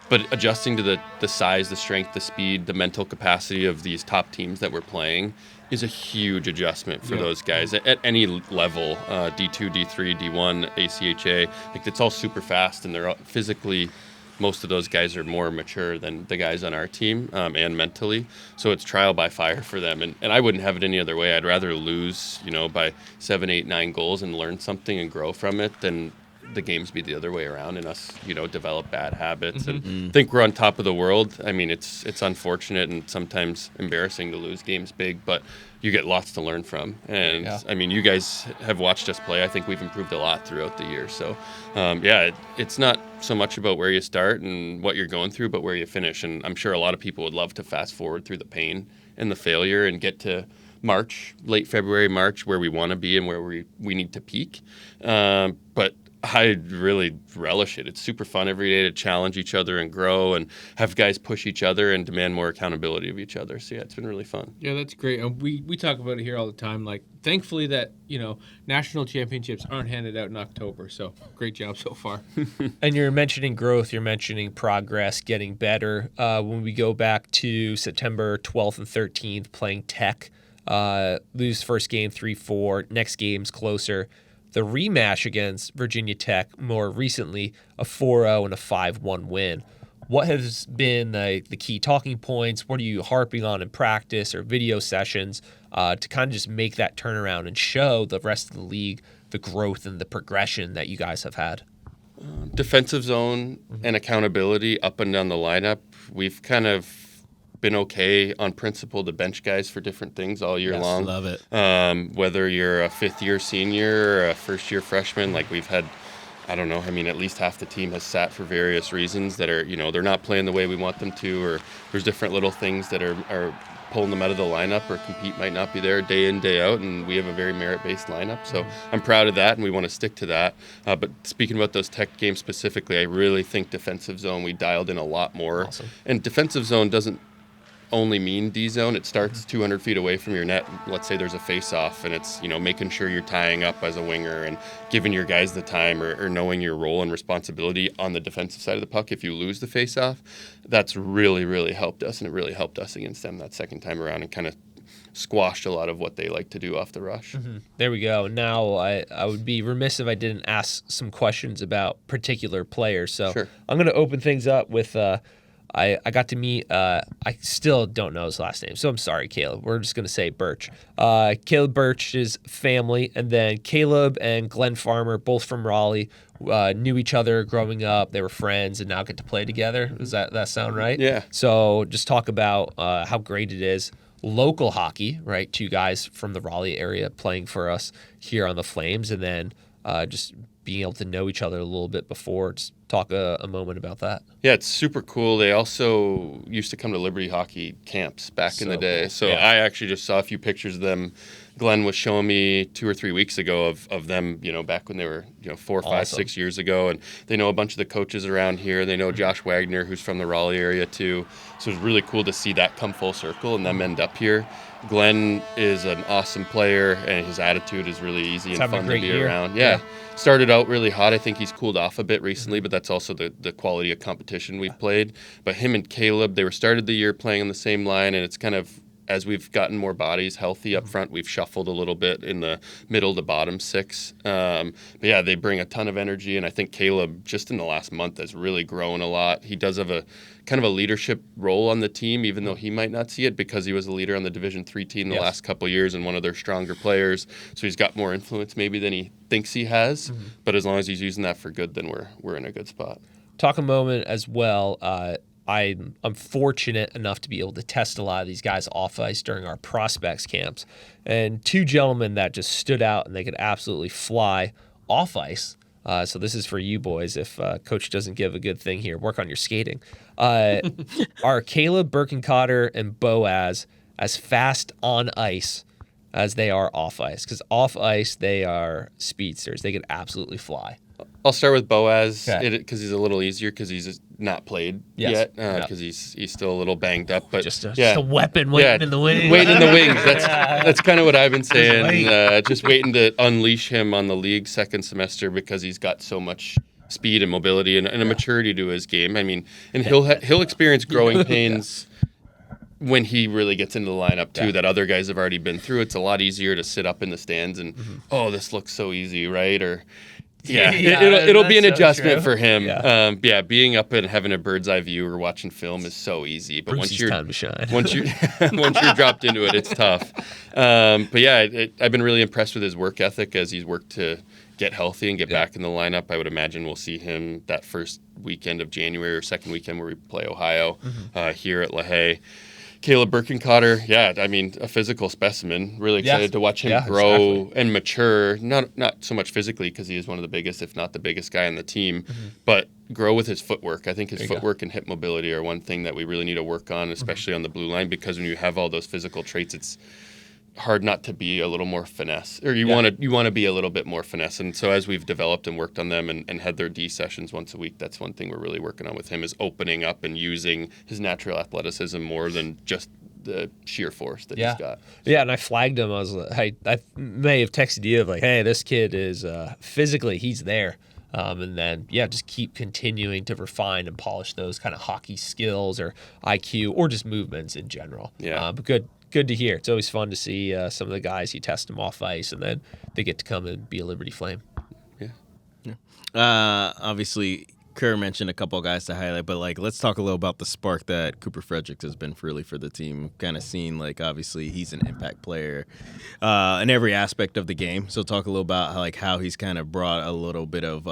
But adjusting to the size, the strength, the speed, the mental capacity of these top teams that we're playing is a huge adjustment for those guys at any level, D2, D3, D1, ACHA. It's all super fast, and they're physically, most of those guys are more mature than the guys on our team, and mentally. So it's trial by fire for them. And I wouldn't have it any other way. I'd rather lose, by 7, 8, 9 goals and learn something and grow from it than the games be the other way around and us, develop bad habits and think we're on top of the world. I mean, it's unfortunate and sometimes embarrassing to lose games big, but you get lots to learn from. And I mean, you guys have watched us play. I think we've improved a lot throughout the year. So, it's not so much about where you start and what you're going through, but where you finish. And I'm sure a lot of people would love to fast forward through the pain and the failure and get to late February, March, where we want to be and where we need to peak. But I really relish it. It's super fun every day to challenge each other and grow and have guys push each other and demand more accountability of each other. So, it's been really fun. Yeah, that's great. We talk about it here all the time. Like, thankfully that, national championships aren't handed out in October. So, great job so far. And you're mentioning growth. You're mentioning progress, getting better. When we go back to September 12th and 13th, playing Tech, lose first game 3-4, next game's closer. The rematch against Virginia Tech more recently, a 4-0 and a 5-1 win. What has been the key talking points? What are you harping on in practice or video sessions to kind of just make that turnaround and show the rest of the league the growth and the progression that you guys have had? Defensive zone and accountability up and down the lineup. We've kind of been okay on principle to bench guys for different things all year long. Love it. Whether you're a fifth-year senior or a first-year freshman, like we've had, I don't know, I mean, at least half the team has sat for various reasons that are, they're not playing the way we want them to, or there's different little things that are pulling them out of the lineup, or compete might not be there day in, day out, and we have a very merit-based lineup. So I'm proud of that, and we want to stick to that. But speaking about those Tech games specifically, I really think defensive zone, we dialed in a lot more. Awesome. And defensive zone doesn't only mean D-zone. It starts 200 feet away from your net. Let's say there's a face-off, and it's, making sure you're tying up as a winger and giving your guys the time or knowing your role and responsibility on the defensive side of the puck if you lose the face-off. That's really, really helped us, and it really helped us against them that second time around and kind of squashed a lot of what they like to do off the rush. There we go. Now, I would be remiss if I didn't ask some questions about particular players. So Sure. I'm going to open things up with I got to meet, I still don't know his last name, so I'm sorry, Caleb. We're just going to say Birch. Caleb Birch's family, and then Caleb and Glenn Farmer, both from Raleigh, knew each other growing up. They were friends and now get to play together. Does that sound right? Yeah. So just talk about how great it is. Local hockey, right? Two guys from the Raleigh area playing for us here on the Flames, and then just being able to know each other a little bit before. Just talk a moment about that. Yeah, it's super cool. They also used to come to Liberty hockey camps back in the day. Cool. So I actually just saw a few pictures of them. Glenn was showing me 2 or 3 weeks ago of them, back when they were, 4, 5, 6 years ago. And they know a bunch of the coaches around here. They know Josh Wagner, who's from the Raleigh area too. So it's really cool to see that come full circle and them end up here. Glenn is an awesome player, and his attitude is really easy and fun to be around. Yeah. Started out really hot. I think he's cooled off a bit recently, but that's also the quality of competition we've played. But him and Caleb, they started the year playing on the same line, and it's kind of, as we've gotten more bodies healthy up front, we've shuffled a little bit in the middle to bottom six. But yeah, they bring a ton of energy, and I think Caleb, just in the last month, has really grown a lot. He does have a kind of a leadership role on the team, even though he might not see it, because he was a leader on the Division III team the last couple of years and one of their stronger players. So he's got more influence maybe than he thinks he has. But as long as he's using that for good, then we're in a good spot. Talk a moment as well. I'm fortunate enough to be able to test a lot of these guys off ice during our prospects camps. And 2 gentlemen that just stood out and they could absolutely fly off ice. So this is for you boys. If Coach doesn't give a good thing here, work on your skating. Are Caleb Birkencotter and Boaz as fast on ice as they are off ice? Because off ice, they are speedsters. They could absolutely fly. I'll start with Boaz because he's a little easier because he's not played yet because he's still a little banged up. But just a weapon waiting in the wings. Waiting in the wings. That's kind of what I've been saying. Just waiting to unleash him on the league second semester because he's got so much speed and mobility and a maturity to his game. I mean, and he'll experience growing pains when he really gets into the lineup too, that other guys have already been through. It's a lot easier to sit up in the stands and this looks so easy, right? Or it'll be an adjustment for him. Being up and having a bird's eye view or watching film is so easy. But once you're time to shine. once you're dropped into it, it's tough. I've been really impressed with his work ethic as he's worked to get healthy and get back in the lineup. I would imagine we'll see him that first weekend of January or second weekend where we play Ohio here at LaHaye. Caleb Birkencotter, a physical specimen. Really excited to watch him grow and mature. Not so much physically because he is one of the biggest, if not the biggest guy on the team, but grow with his footwork. I think his footwork and hip mobility are one thing that we really need to work on, especially on the blue line, because when you have all those physical traits, it's hard not to be a little more finesse, or you want to be a little bit more finesse. And so as we've developed and worked on them and had their D sessions once a week, that's one thing we're really working on with him, is opening up and using his natural athleticism more than just the sheer force that he's got. Yeah, and I flagged him. I may have texted you of like, hey, this kid is physically, he's there. And then, just keep continuing to refine and polish those kind of hockey skills or IQ or just movements in general. Yeah. But good to hear. It's always fun to see some of the guys, you test them off ice, and then they get to come and be a Liberty Flame. Yeah. Obviously, Kerr mentioned a couple of guys to highlight, but let's talk a little about the spark that Cooper Fredericks has been really for the team. Kind of seen obviously he's an impact player in every aspect of the game. So talk a little about how he's kind of brought a little bit of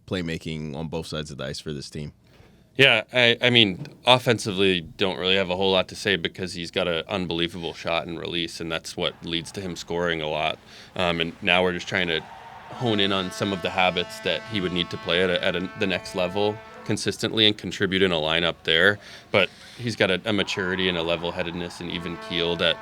playmaking on both sides of the ice for this team. Yeah, I mean, offensively, don't really have a whole lot to say because he's got an unbelievable shot and release, and that's what leads to him scoring a lot. And now we're just trying to hone in on some of the habits that he would need to play at the next level consistently and contribute in a lineup there. But he's got a maturity and a level-headedness and even keel that,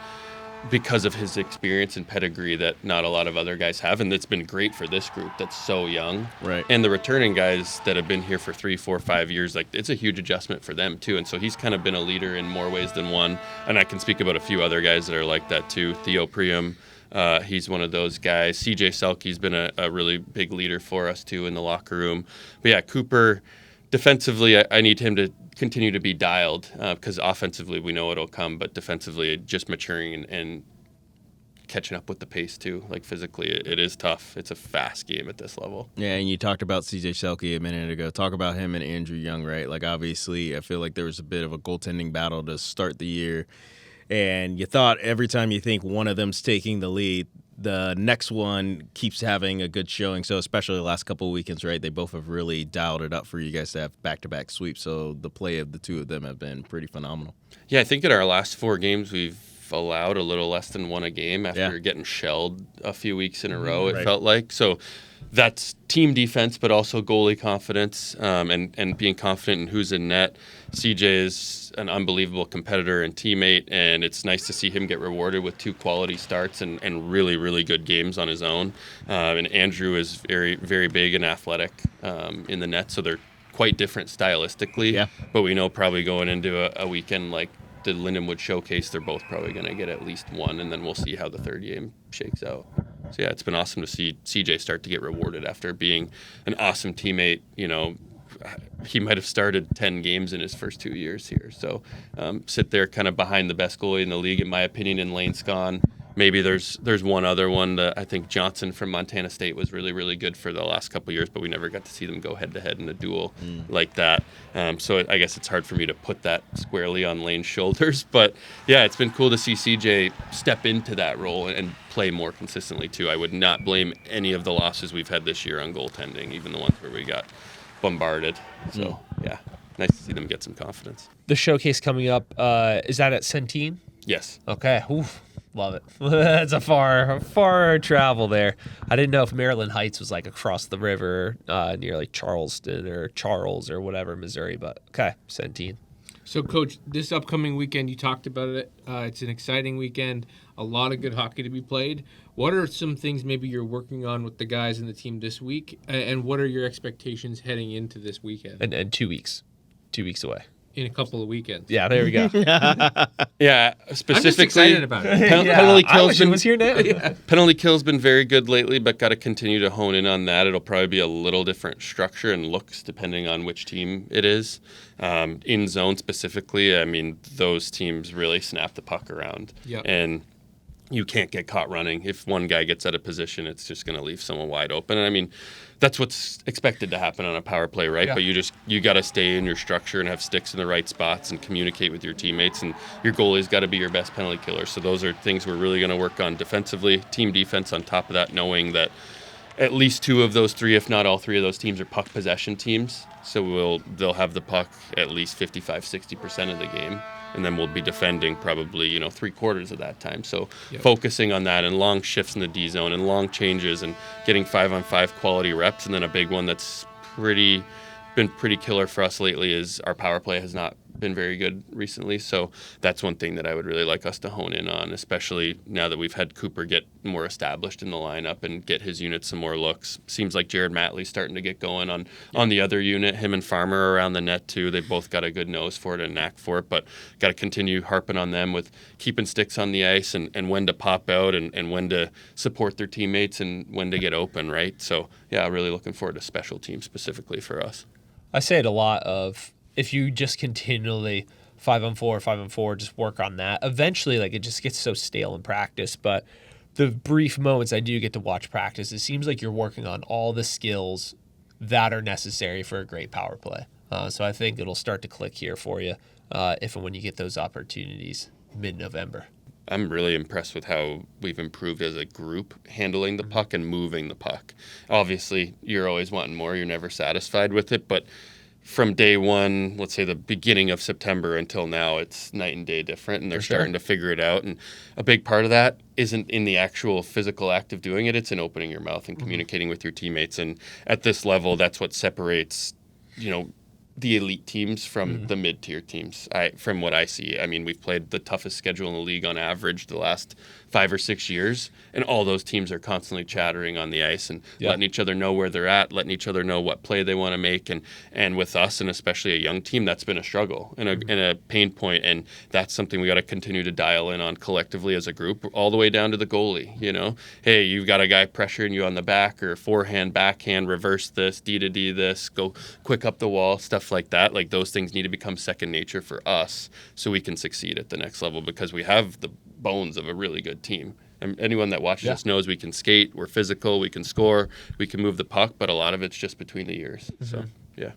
because of his experience and pedigree, that not a lot of other guys have, and that's been great for this group that's so young. Right. And the returning guys that have been here for 3, 4, 5 years, it's a huge adjustment for them too. And so he's kind of been a leader in more ways than one. And I can speak about a few other guys that are like that too. Theo Priam, he's one of those guys. CJ Selke's been a really big leader for us too in the locker room. But yeah, Cooper, defensively, I need him to continue to be dialed because offensively we know it'll come, but defensively just maturing and catching up with the pace too. Physically, it is tough. It's a fast game at this level. Yeah, and you talked about CJ Selke a minute ago. Talk about him and Andrew Young, right? Obviously, I feel like there was a bit of a goaltending battle to start the year, and you thought every time you think one of them's taking the lead, the next one keeps having a good showing. So especially the last couple of weekends, right? They both have really dialed it up for you guys to have back-to-back sweeps. So the play of the two of them have been pretty phenomenal. Yeah, I think in our last 4 games, we've allowed a little less than 1 a game after getting shelled a few weeks in a row, it felt like. So that's team defense, but also goalie confidence and being confident in who's in net. CJ is an unbelievable competitor and teammate, and it's nice to see him get rewarded with 2 quality starts and really, really good games on his own. And Andrew is very, very big and athletic in the net, so they're quite different stylistically. Yeah. But we know probably going into a weekend like the Lindenwood Showcase, they're both probably going to get at least 1, and then we'll see how the third game shakes out. So, yeah, it's been awesome to see CJ start to get rewarded after being an awesome teammate. He might have started 10 games in his first 2 years here. So sit there kind of behind the best goalie in the league, in my opinion, in Lane Scon. Maybe there's one other one that I think Johnson from Montana State was really, really good for the last couple of years, but we never got to see them go head-to-head in a duel like that. So I guess it's hard for me to put that squarely on Lane's shoulders. But, yeah, it's been cool to see CJ step into that role and play more consistently, too. I would not blame any of the losses we've had this year on goaltending, even the ones where we got bombarded. So, yeah, nice to see them get some confidence. The showcase coming up, is that at Centene? Yes. Okay. Oof. Love it. That's a far travel there. I didn't know if Maryland Heights was across the river near Charleston or Charles or whatever, Missouri, but okay, Centene. So, Coach, this upcoming weekend, you talked about it. It's an exciting weekend, a lot of good hockey to be played. What are some things maybe you're working on with the guys in the team this week, and what are your expectations heading into this weekend? And 2 weeks. 2 weeks away. In a couple of weekends. Yeah, there we go. Yeah, specifically. I'm just excited about it. Penalty I wish it was here now. Penalty kill's been very good lately, but got to continue to hone in on that. It'll probably be a little different structure and looks depending on which team it is. In zone specifically, I mean, those teams really snap the puck around. Yep. And you can't get caught running. If one guy gets out of position, it's just going to leave someone wide open. And I mean, that's what's expected to happen on a power play, right? Yeah. But you got to stay in your structure and have sticks in the right spots and communicate with your teammates. And your goalie's got to be your best penalty killer. So those are things we're really going to work on defensively, team defense on top of that, knowing that at least 2 of those 3, if not all 3 of those teams, are puck possession teams. So they'll have the puck at least 55-60% of the game, and then we'll be defending probably 3/4 of that time. So focusing on that and long shifts in the D zone and long changes and getting 5-on-5 quality reps. And then a big one that's been pretty killer for us lately is our power play has not been very good recently. So that's one thing that I would really like us to hone in on, especially now that we've had Cooper get more established in the lineup and get his unit some more looks. Seems like Jared Matley's starting to get going on the other unit. Him and Farmer are around the net too. They both got a good nose for it and knack for it, but got to continue harping on them with keeping sticks on the ice and when to pop out and when to support their teammates and when to get open, right? So yeah, really looking forward to special teams specifically for us. I say it a lot of, if you just continually 5-on-4, just work on that, eventually it just gets so stale in practice. But the brief moments I do get to watch practice, it seems like you're working on all the skills that are necessary for a great power play. So I think it'll start to click here for you if and when you get those opportunities mid-November. I'm really impressed with how we've improved as a group handling the puck and moving the puck. Obviously, you're always wanting more. You're never satisfied with it, but from day one, let's say the beginning of September until now, it's night and day different, and they're starting to figure it out. And a big part of that isn't in the actual physical act of doing it. It's in opening your mouth and communicating with your teammates. And at this level, that's what separates, the elite teams from the mid-tier teams, from what I see. I mean, we've played the toughest schedule in the league on average the last 5 or 6 years, and all those teams are constantly chattering on the ice and letting each other know where they're at, letting each other know what play they want to make. And with us, and especially a young team, that's been a struggle and a pain point, and that's something we got to continue to dial in on collectively as a group, all the way down to the goalie. Hey, you've got a guy pressuring you on the back, or forehand, backhand, reverse this, D to D this, go quick up the wall, stuff like that. Like, those things need to become second nature for us so we can succeed at the next level, because we have the bones of a really good team. And anyone that watches us knows we can skate, we're physical, we can score, we can move the puck, but a lot of it's just between the ears. So, yeah.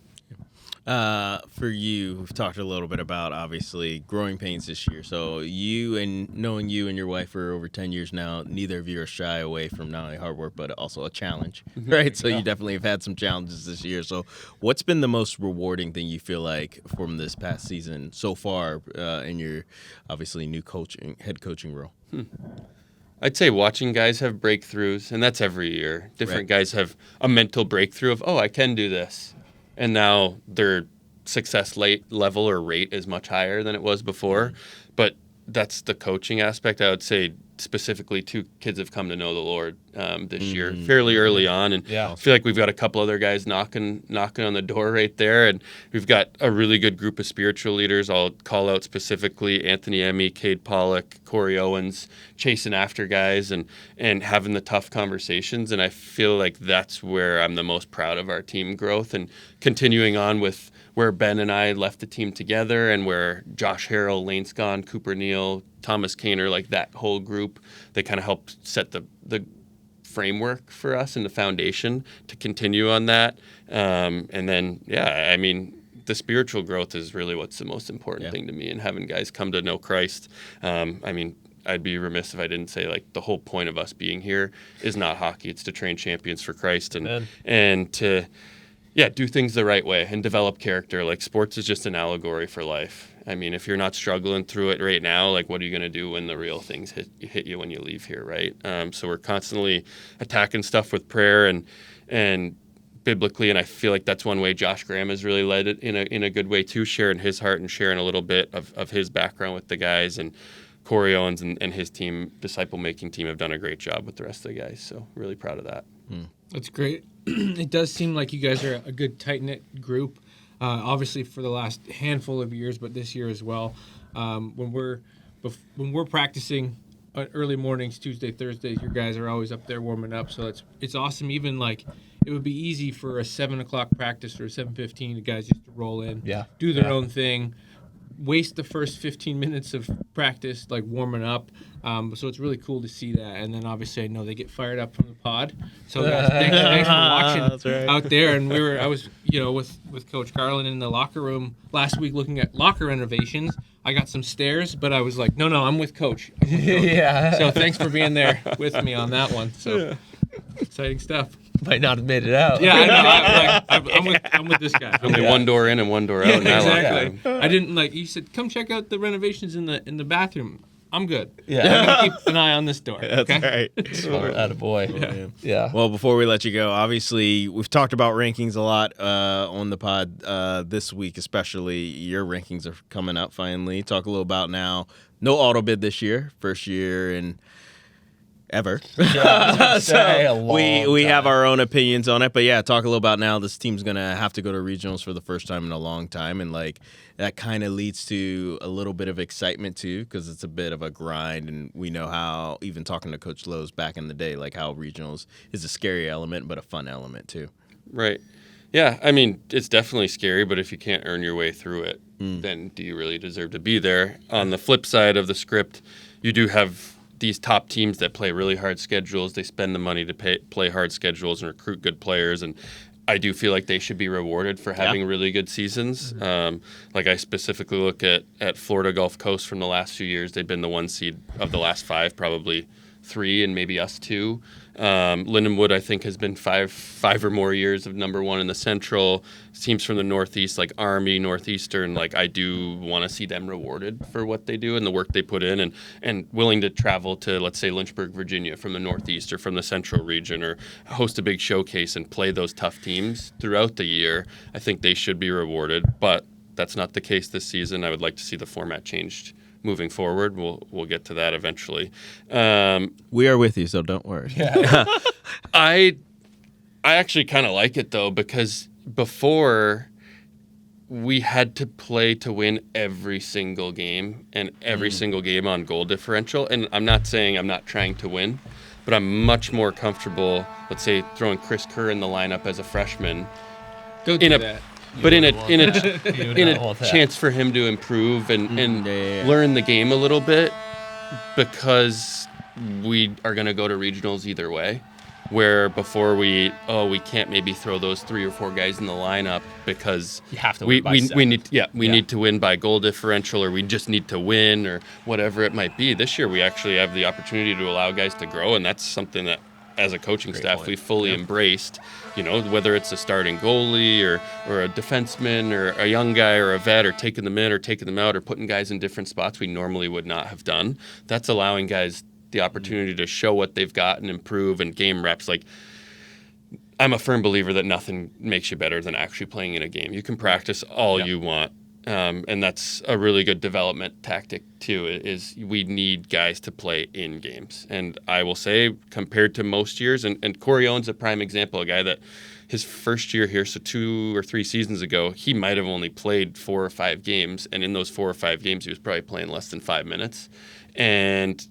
For you, we've talked a little bit about, obviously, growing pains this year. So knowing you and your wife for over 10 years now, neither of you are shy away from not only hard work, but also a challenge, right? So you definitely have had some challenges this year. So what's been the most rewarding thing you feel like from this past season so far in your, obviously, new head coaching role? I'd say watching guys have breakthroughs, and that's every year. Different guys have a mental breakthrough of, I can do this. And now their success level or rate is much higher than it was before. But that's the coaching aspect. I would say specifically 2 kids have come to know the Lord this year fairly early on. And I feel like we've got a couple other guys knocking on the door right there. And we've got a really good group of spiritual leaders. I'll call out specifically Anthony Emmy, Cade Pollock, Corey Owens, chasing after guys and having the tough conversations. And I feel like that's where I'm the most proud of our team growth, and continuing on with where Ben and I left the team together, and where Josh Harrell, Lane Scon, Cooper Neal, Thomas Kaner, like that whole group, they kind of helped set the framework for us and the foundation to continue on that. And then, I mean, the spiritual growth is really what's the most important thing to me, and having guys come to know Christ. I mean, I'd be remiss if I didn't say, like, the whole point of us being here is not hockey. It's to train champions for Christ and to do things the right way and develop character. Like, sports is just an allegory for life. I mean, if you're not struggling through it right now, like, what are you going to do when the real things hit you when you leave here, right? So we're constantly attacking stuff with prayer and biblically, and I feel like that's one way Josh Graham has really led it in a good way too, sharing his heart and sharing a little bit of his background with the guys. And Corey Owens and his team, disciple-making team, have done a great job with the rest of the guys. So really proud of that. That's great. It does seem like you guys are a good, tight-knit group, obviously for the last handful of years, but this year as well. When we're practicing early mornings, Tuesday, Thursdays, your guys are always up there warming up. So it's awesome. Even, like, it would be easy for a 7 o'clock practice or a 7:15, the guys just to roll in, do their own thing, waste the first 15 minutes of practice, like, warming up. So it's really cool to see that. And then obviously I know they get fired up from the pod. So guys, thanks for watching out there. And I was with Coach Garland in the locker room last week looking at locker renovations. I got some stares, but I was like, no, I'm with Coach. So thanks for being there with me on that one. So exciting stuff. Might not have made it out. Yeah, I know. I'm with this guy. Only one door in and one door out. Yeah, exactly. I didn't you said, come check out the renovations in the bathroom. I'm good. Yeah. I'm gonna keep an eye on this door. That's okay? right. Smart, attaboy. Yeah. Well, before we let you go, obviously we've talked about rankings a lot on the pod this week, especially. Your rankings are coming up finally. Talk a little about now. No auto bid this year, first year and ever. Yeah, so we have our own opinions on it, but yeah, talk a little about now. This team's gonna have to go to regionals for the first time in a long time, and that kind of leads to a little bit of excitement too, because it's a bit of a grind, and we know how, even talking to Coach Lowe's back in the day, how regionals is a scary element but a fun element too. Right. Yeah, I mean, it's definitely scary, but if you can't earn your way through it, then do you really deserve to be there? On the flip side of the script, you do have these top teams that play really hard schedules. They spend the money to play hard schedules and recruit good players, and I do feel like they should be rewarded for having really good seasons. I specifically look at Florida Gulf Coast from the last few years. They've been the 1 seed of the last 5, probably 3, and maybe us 2. Lindenwood, I think, has been five or more years of number 1 in the Central. Teams from the Northeast, like Army, Northeastern, I do want to see them rewarded for what they do and the work they put in, and willing to travel to, let's say, Lynchburg, Virginia from the Northeast or from the Central region, or host a big showcase and play those tough teams throughout the year. I think they should be rewarded, but that's not the case this season. I would like to see the format changed moving forward. We'll get to that eventually. We are with you, so don't worry. Yeah. I actually kind of like it though, because before we had to play to win every single game and every single game on goal differential. And I'm not saying I'm not trying to win, but I'm much more comfortable, let's say, throwing Chris Kerr in the lineup as a freshman. Go do that. But in a chance for him to improve and learn the game a little bit, because we are going to go to regionals either way. Where before we can't maybe throw those 3 or 4 guys in the lineup because you have to win by 7. we need to win by goal differential, or we just need to win, or whatever it might be. This year we actually have the opportunity to allow guys to grow, and that's something that, as a coaching staff, we fully embraced. Whether it's a starting goalie or a defenseman or a young guy or a vet, or taking them in or taking them out, or putting guys in different spots we normally would not have done. That's allowing guys the opportunity to show what they've got and improve, and game reps. I'm a firm believer that nothing makes you better than actually playing in a game. You can practice all you want. And that's a really good development tactic too, is we need guys to play in games. And I will say, compared to most years, and Corey Owen's a prime example, a guy that his first year here, so 2 or 3 seasons ago, he might have only played 4 or 5 games. And in those 4 or 5 games, he was probably playing less than 5 minutes. And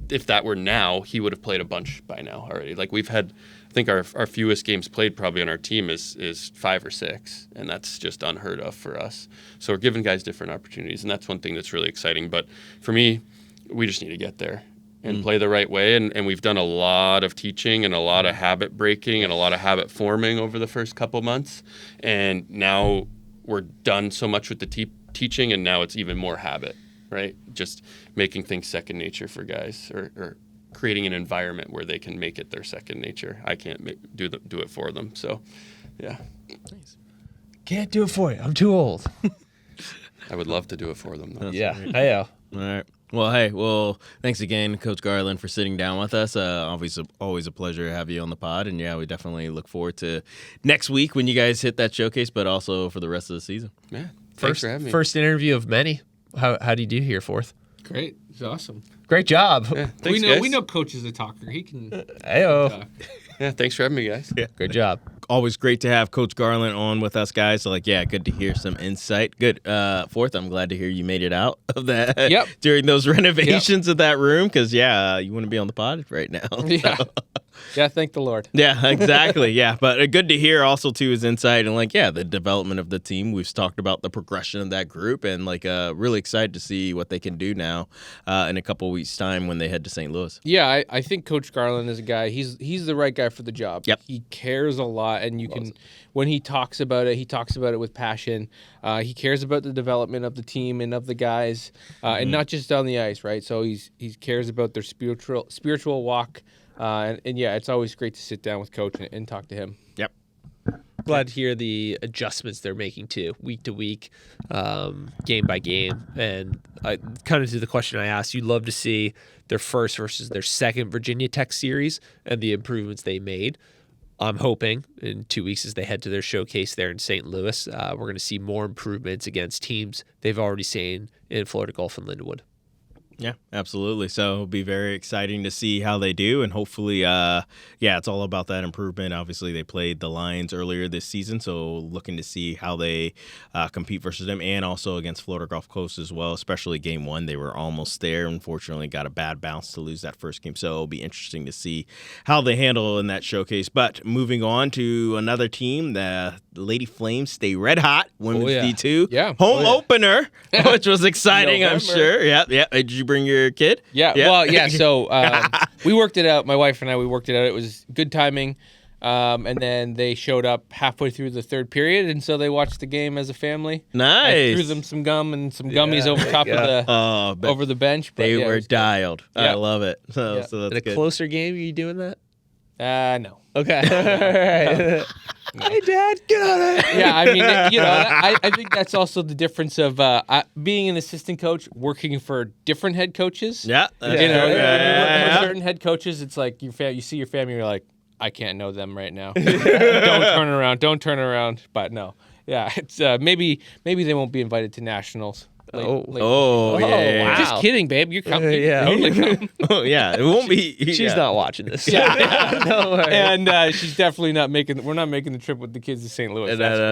if that were now, he would have played a bunch by now already. We've had, I think our fewest games played probably on our team is 5 or 6, and that's just unheard of for us. So we're giving guys different opportunities, and that's one thing that's really exciting. But for me, we just need to get there and play the right way, and we've done a lot of teaching and a lot of habit breaking and a lot of habit forming over the first couple months, and now we're done so much with the teaching, and now it's even more habit, right? Just making things second nature for guys, or creating an environment where they can make it their second nature. I can't do it for them. So, yeah. Nice. Can't do it for you. I'm too old. I would love to do it for them, though. Yeah. All right. Well, thanks again, Coach Garland, for sitting down with us. Obviously, always a pleasure to have you on the pod. And, yeah, we definitely look forward to next week when you guys hit that showcase, but also for the rest of the season. Yeah. Thanks for having me. First interview of many. How do you do here, Fourth? Great. It's awesome. Great job. Yeah, thanks, guys. We know Coach is a talker. He can talk. Yeah, thanks for having me, guys. Yeah. Good job. Always great to have Coach Garland on with us, guys. So, good to hear some insight. Good. Fourth, I'm glad to hear you made it out of that during those renovations of that room, because, you want to be on the pod right now. Yeah. So. Yeah, thank the Lord. Yeah, exactly. Yeah, but good to hear also, too, his insight and, the development of the team. We've talked about the progression of that group, and, really excited to see what they can do now in a couple of weeks' time when they head to St. Louis. Yeah, I think Coach Garland is a guy. He's the right guy for the job. Yep. He cares a lot, and when he talks about it with passion. He cares about the development of the team and of the guys, and not just on the ice, right? So he cares about their spiritual walk, and yeah, it's always great to sit down with Coach and talk to him. Yep. Glad to hear the adjustments they're making too, week to week, game by game. And kind of to the question I asked, you'd love to see their first versus their second Virginia Tech series and the improvements they made. I'm hoping in 2 weeks as they head to their showcase there in St. Louis, we're going to see more improvements against teams they've already seen in Florida Gulf and Lindenwood. Yeah, absolutely. So it'll be very exciting to see how they do, and hopefully, it's all about that improvement. Obviously, they played the Lions earlier this season, so looking to see how they compete versus them, and also against Florida Gulf Coast as well, especially Game 1. They were almost there. Unfortunately, got a bad bounce to lose that first game, so it'll be interesting to see how they handle in that showcase. But moving on to another team, the Lady Flames stay red hot, women's D2. Home opener, which was exciting, I'm sure. Yeah. Did you bring your kid? Yeah. Well, yeah. So we worked it out. My wife and I, we worked it out. It was good timing. And then they showed up halfway through the third period, and so they watched the game as a family. Nice. I threw them some gum and some gummies over top of over the bench. But they were dialed. Yeah. I love it. So that's in a good. Closer game, are you doing that? No. Okay. All right. No. Hey, Dad, get out of here. Yeah, I mean, I think that's also the difference of being an assistant coach, working for different head coaches. Yeah. When you work for certain head coaches, it's like you see your family, you're like, I can't know them right now. Don't turn around. But no. Yeah, it's maybe they won't be invited to nationals. Wow. Just kidding, babe. You're coming. Totally come. It won't be. She's not watching this. No worries. And she's definitely not making. We're not making the trip with the kids to St. Louis.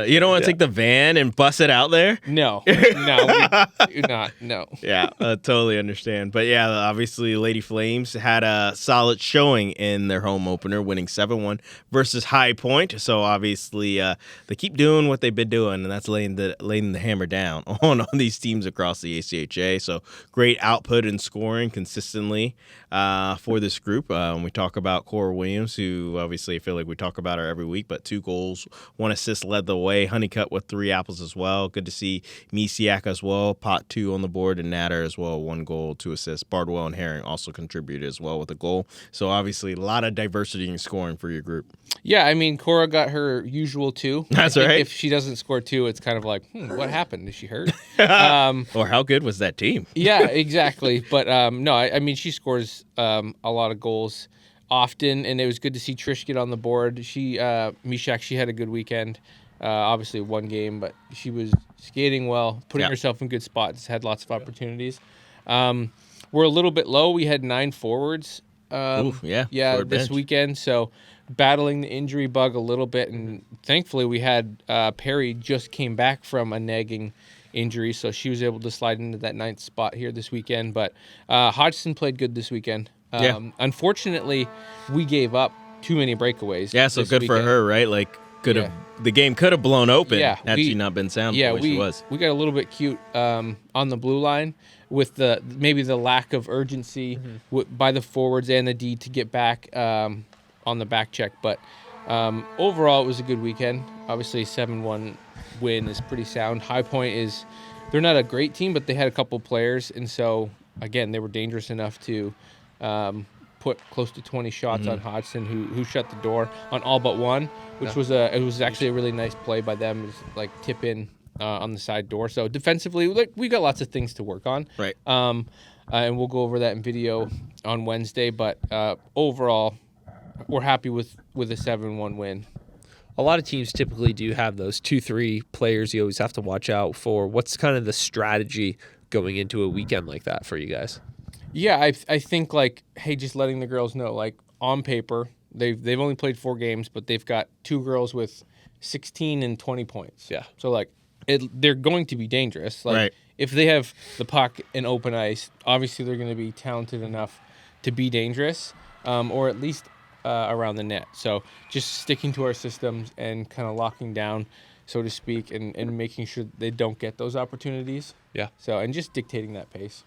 You don't want to take the van and bus it out there? No, we do not. No. Yeah, I totally understand. But yeah, obviously, Lady Flames had a solid showing in their home opener, winning 7-1 versus High Point. So obviously, they keep doing what they've been doing, and that's laying the hammer down on these teams across the ACHA. So great output and scoring consistently for this group. We talk about Cora Williams, who obviously I feel like we talk about her every week, but 2 goals, 1 assist led the way. Honeycutt with 3 apples as well. Good to see Misiak as well. Pot 2 on the board, and Natter as well. 1 goal, 2 assists. Bardwell and Herring also contributed as well with a goal. So obviously a lot of diversity in scoring for your group. Yeah, I mean, Cora got her usual 2. That's right. If she doesn't score 2, it's kind of like, what happened? Is she hurt? Or how good was that team? Yeah, exactly. But no, I mean, she scores a lot of goals often, and it was good to see Trish get on the board. Mishak, she had a good weekend. Obviously 1 game, but she was skating well, putting herself in good spots, had lots of opportunities. We're a little bit low. We had 9 forwards. This weekend. So battling the injury bug a little bit, and thankfully we had Perry just came back from a nagging injury, so she was able to slide into that 9th spot here this weekend. But Hodgson played good this weekend. Unfortunately, we gave up too many breakaways. Yeah, so good for her, right? Like, the game could have blown open had she not been sound the way she was. We got a little bit cute on the blue line with maybe the lack of urgency by the forwards and the D to get back on the back check. But overall, it was a good weekend. Obviously, 7-1 win is pretty sound. High Point they're not a great team, but they had a couple players, and so again, they were dangerous enough to put close to 20 shots on Hodgson, who shut the door on all but 1, which was actually a really nice play by them. It was like tip in on the side door. So defensively, we got lots of things to work on. Right. And we'll go over that in video on Wednesday. But overall, we're happy with a 7-1 win. A lot of teams typically do have those 2-3 players you always have to watch out for. What's kind of the strategy going into a weekend like that for you guys? Yeah, I think just letting the girls know, on paper, they've only played 4 games, but they've got 2 girls with 16 and 20 points. Yeah. So they're going to be dangerous. Right. If they have the puck in open ice, obviously they're going to be talented enough to be dangerous, or at least around the net. So just sticking to our systems and kind of locking down, so to speak, and making sure they don't get those opportunities. Yeah. So, and just dictating that pace.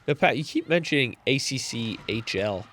Now, Pat, you keep mentioning ACCHL.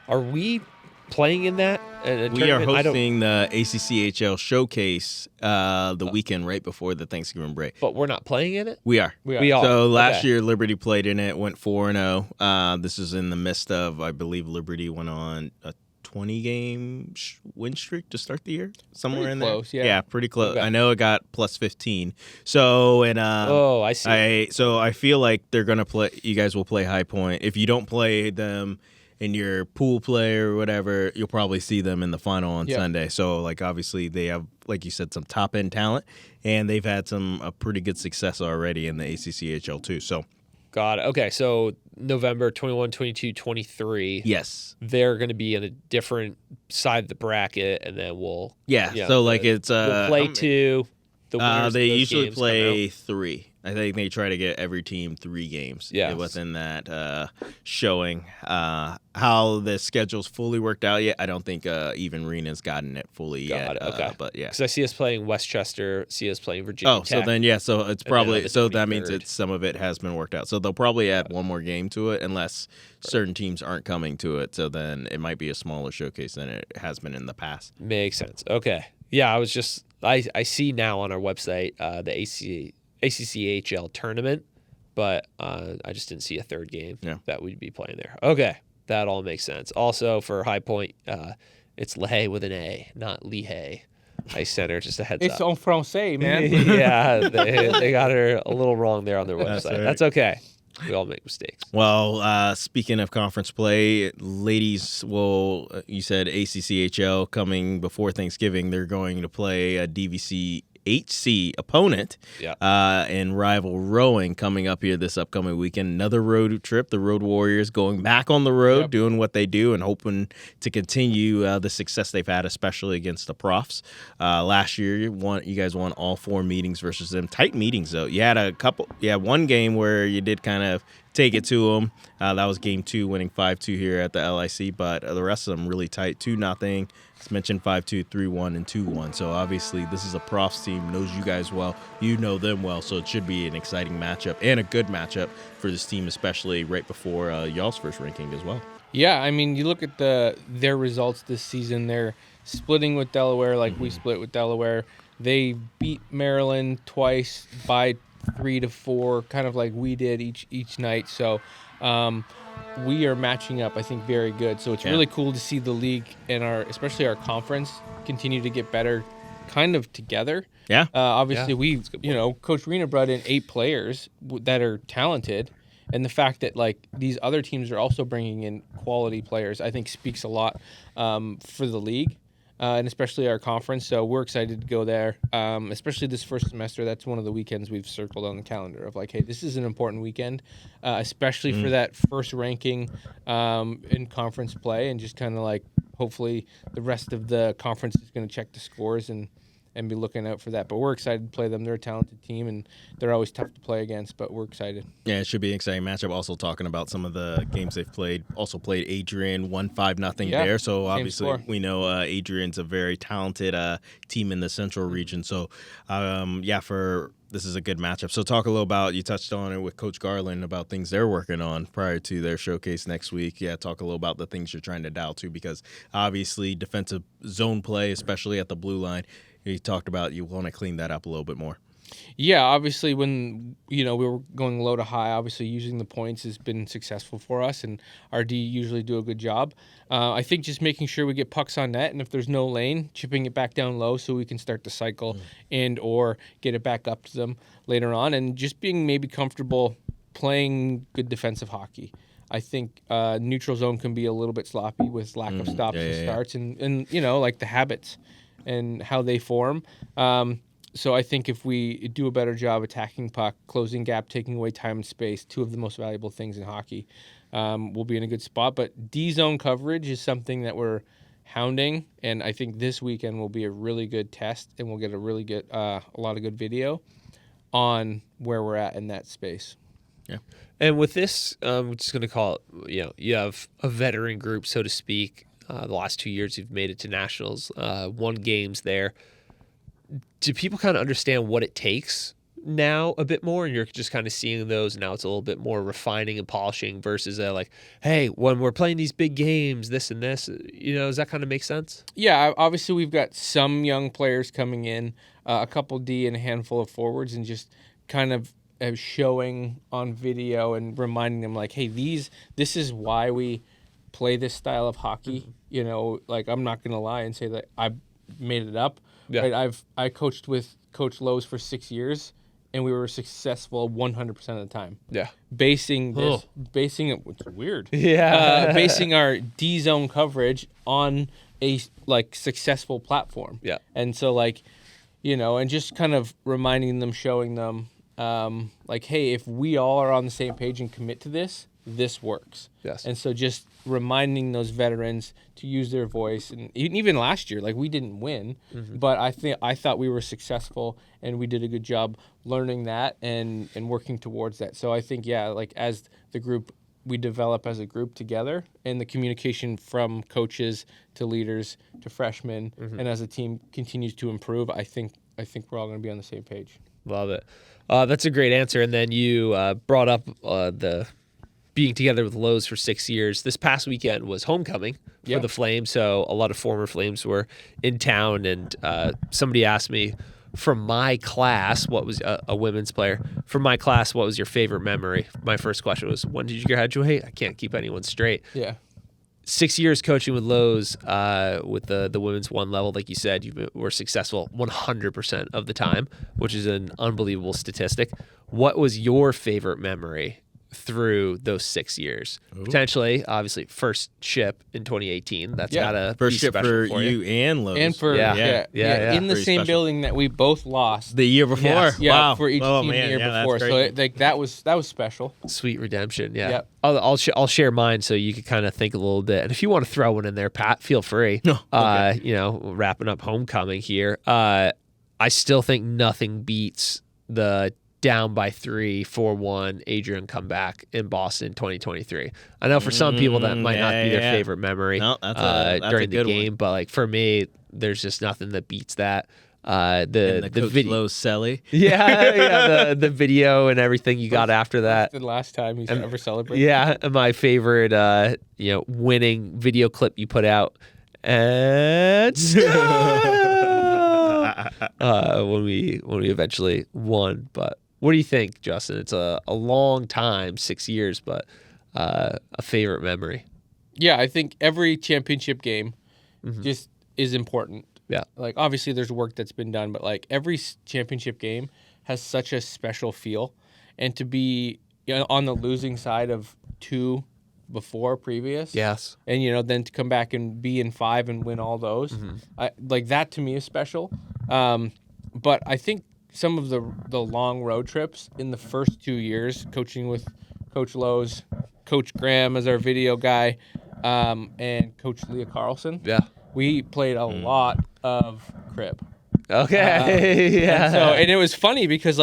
Are we playing in that? We are hosting the ACCHL showcase the weekend right before the Thanksgiving break. But we're not playing in it? We are. We are. So last year, Liberty played in it, went 4-0. This is in the midst of, I believe, Liberty went on a 20-game win streak to start the year, somewhere pretty in close, there. Yeah, pretty close. Okay. I know it got plus 15. So I see. I feel like they're gonna play. You guys will play High Point. If you don't play them in your pool play or whatever, you'll probably see them in the final on Sunday. So like obviously they have, like you said, some top end talent, and they've had a pretty good success already in the ACCHL too. So. Got it. Okay, so November 21, 22, 23. Yes. They're going to be in a different side of the bracket, and then we'll... So like it's... we'll play two. The winners they of those usually games play 3. I think they try to get every team 3 games within that showing. How the schedule's fully worked out yet, I don't think even Rena's gotten it fully yet. Okay. But yeah. Because I see us playing Westchester, see us playing Virginia Tech. So then, so it's probably... So that means some of it has been worked out. So they'll probably add one more game to it unless certain teams aren't coming to it. So then it might be a smaller showcase than it has been in the past. Makes sense. Okay. Yeah, I was just... I see now on our website the ACCHL tournament, but I just didn't see a third game that we'd be playing there. Okay, that all makes sense. Also, for High Point, it's Lehigh with an A, not Lehigh. Ice Center, just a heads up. It's en français, man. Yeah, they got her a little wrong there on their website. That's okay. We all make mistakes. Well, speaking of conference play, ladies, you said ACCHL coming before Thanksgiving. They're going to play a DVC HC opponent in rival rowing coming up here this upcoming weekend. Another road trip. The Road Warriors going back on the road, doing what they do, and hoping to continue the success they've had, especially against the profs. Last year, you guys won all 4 meetings versus them. Tight meetings, though. You had one game where you did kind of take it to them. That was game 2, winning 5-2 here at the LIC, but the rest of them really tight. 2-0. It's mentioned 5-2, 3-1, and 2-1. So obviously this is a profs team, knows you guys well. You know them well, so it should be an exciting matchup and a good matchup for this team, especially right before y'all's first ranking as well. Yeah, I mean, you look at their results this season. They're splitting with Delaware like we split with Delaware. They beat Maryland twice by 3-4, kind of like we did each night. So we are matching up, I think, very good. So it's really cool to see the league and especially our conference continue to get better kind of together. Yeah. Obviously, Coach Rena brought in 8 players that are talented. And the fact that, like, these other teams are also bringing in quality players, I think speaks a lot for the league. And especially our conference, so we're excited to go there. Especially this first semester, that's one of the weekends we've circled on the calendar of like, hey, this is an important weekend, especially for that first ranking in conference play, and just kind of like hopefully the rest of the conference is going to check the scores and be looking out for that. But we're excited to play them. They're a talented team, and they're always tough to play against, but we're excited. Yeah, it should be an exciting matchup. Also talking about some of the games they've played. Also played Adrian, won 5-0 there. So obviously we know Adrian's a very talented team in the central region. So this is a good matchup. So talk a little about, you touched on it with Coach Garland about things they're working on prior to their showcase next week. Yeah, talk a little about the things you're trying to dial to, because obviously defensive zone play, especially at the blue line, you talked about you want to clean that up a little bit more. Yeah, obviously when we were going low to high, obviously using the points has been successful for us, and our D usually do a good job. I think just making sure we get pucks on net, and if there's no lane, chipping it back down low so we can start the cycle and or get it back up to them later on, and just being maybe comfortable playing good defensive hockey. I think neutral zone can be a little bit sloppy with lack of stops and starts and like the habits and how they form. So I think if we do a better job attacking puck, closing gap, taking away time and space, 2 of the most valuable things in hockey, we'll be in a good spot. But D-zone coverage is something that we're hounding, and I think this weekend will be a really good test, and we'll get a really good, a lot of good video on where we're at in that space. Yeah. And with this, I'm just going to call it, you have a veteran group, so to speak. The last 2 years you've made it to nationals, won games there. Do people kind of understand what it takes now a bit more, and you're just kind of seeing those now? It's a little bit more refining and polishing versus like, hey, when we're playing these big games, this and this, does that kind of make sense? Yeah, obviously we've got some young players coming in, a couple D and a handful of forwards, and just kind of showing on video and reminding them like, hey, this is why we play this style of hockey. Like, I'm not going to lie and say that I made it up. Yeah. Right? I coached with Coach Lowe's for 6 years, and we were successful 100% of the time. Yeah. Basing it, it's weird. Yeah. Basing our D zone coverage on a successful platform. Yeah. And so and just kind of reminding them, showing them, hey, if we all are on the same page and commit to this works. Yes. And so just reminding those veterans to use their voice. And even last year, we didn't win, but I thought we were successful, and we did a good job learning that and working towards that. So I think, as the group, we develop as a group together, and the communication from coaches to leaders to freshmen, and as the team continues to improve, I think we're all going to be on the same page. Love it. That's a great answer. And then you brought up the being together with Lowe's for 6 years. This past weekend was homecoming for the Flames, so a lot of former Flames were in town, and somebody asked me, from my class, what was a women's player, from my class, what was your favorite memory? My first question was, when did you graduate? I can't keep anyone straight. Yeah. 6 years coaching with Lowe's with the women's one level, like you said, you were successful 100% of the time, which is an unbelievable statistic. What was your favorite memory through those 6 years? Ooh. Potentially, obviously, first ship in 2018. That's gotta first be ship special for you and Lowe's. And for in the same building that we both lost the year before. Yes. Yeah, wow. for each team the year before. So that was special. Sweet redemption. Yeah. Yep. I'll share mine so you can kind of think a little bit. And if you want to throw one in there, Pat, feel free. Okay. Wrapping up homecoming here. I still think nothing beats the down by 3, 4-1 Adrian comeback in Boston 2023. I know for some people that might not be their favorite memory during the game, but for me, there's just nothing that beats that. The video, Selly. The video and everything you got after that. The last time he's ever celebrated. Yeah, my favorite winning video clip you put out. And when we eventually won. But what do you think, Justin? It's a long time, 6 years, but a favorite memory. Yeah, I think every championship game just is important. Yeah. Obviously there's work that's been done, but every championship game has such a special feel. And to be on the losing side of 2 before previous. Yes. And, then to come back and be in 5 and win all those. That to me is special. But I think some of the long road trips in the first 2 years, coaching with Coach Lowe's, Coach Graham as our video guy, and Coach Leah Carlson. Yeah. We played a lot of crib. Okay. And it was funny because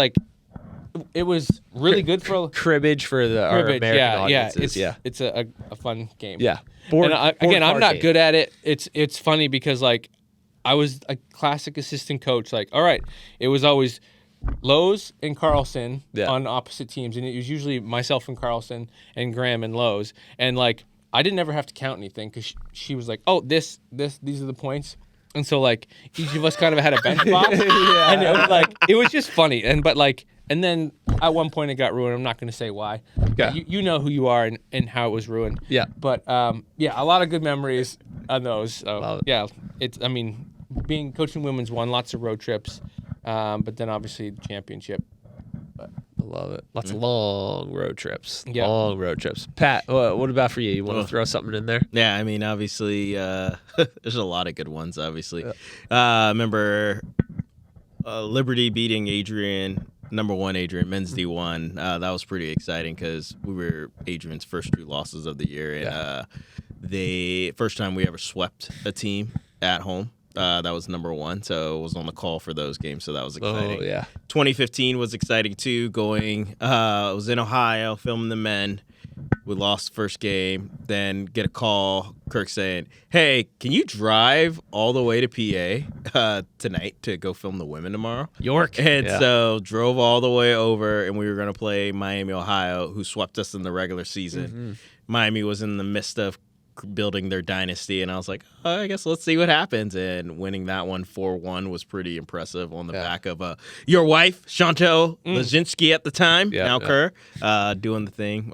it was really good for cribbage for our American audiences. It's a fun game. Yeah. I'm not good at it. It's funny because I was a classic assistant coach. All right, it was always Lowe's and Carlson on opposite teams, and it was usually myself and Carlson and Graham and Lowe's, and I didn't ever have to count anything because she was like, oh, these are the points. And so each of us kind of had a bench box, and it was it was just funny. And then at one point it got ruined. I'm not going to say why. Yeah. You know who you are and how it was ruined. Yeah. But a lot of good memories on those. So, being coaching women's won lots of road trips, but then obviously the championship. I love it. Lots of long road trips. Yeah. Long road trips. Pat, what about for you? You want to throw something in there? Yeah, I mean, obviously, there's a lot of good ones, obviously. Yeah. Remember Liberty beating Adrian, number 1 Adrian, men's D1. That was pretty exciting because we were Adrian's first 2 losses of the year. And first time we ever swept a team at home. That was number 1, so it was on the call for those games, so that was exciting. Oh, yeah. 2015 was exciting, too, I was in Ohio, filming the men, We lost the first game, then get a call, Kirk saying, hey, can you drive all the way to PA tonight to go film the women tomorrow? York. And so drove all the way over, and we were going to play Miami, Ohio, who swept us in the regular season. Mm-hmm. Miami was in the midst of building their dynasty, and I was like, I guess let's see what happens. And winning that one 4-1 was pretty impressive on the back of your wife, Chantal Lazinski at the time, now Kerr, doing the thing.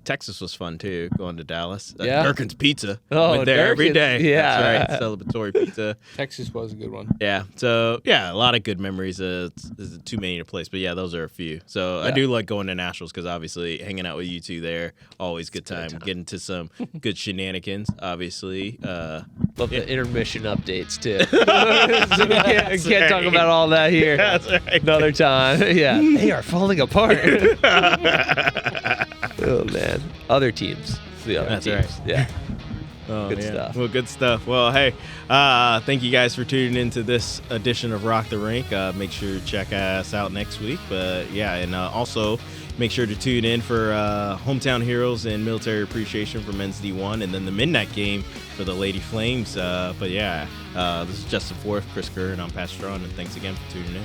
Texas was fun too, going to Dallas. Durkin's Pizza. Went there every day. Yeah. That's right. Celebratory pizza. Texas was a good one. Yeah. So, a lot of good memories. It's too many to place, but those are a few. So, I do like going to Nationals because obviously hanging out with you two there, always good time. Getting to some good shenanigans, obviously. Love the intermission updates too. So we can't talk about all that here. That's right. Another time. Yeah. They are falling apart. Oh, man. Other teams. That's right. Yeah. Good stuff. Well, good stuff. Well, hey, thank you guys for tuning into this edition of Rock the Rink. Make sure to check us out next week. But, and also make sure to tune in for Hometown Heroes and Military Appreciation for Men's D1, and then the midnight game for the Lady Flames. This is Justin Forth, Chris Kerr, and I'm Pat Strawn, and thanks again for tuning in.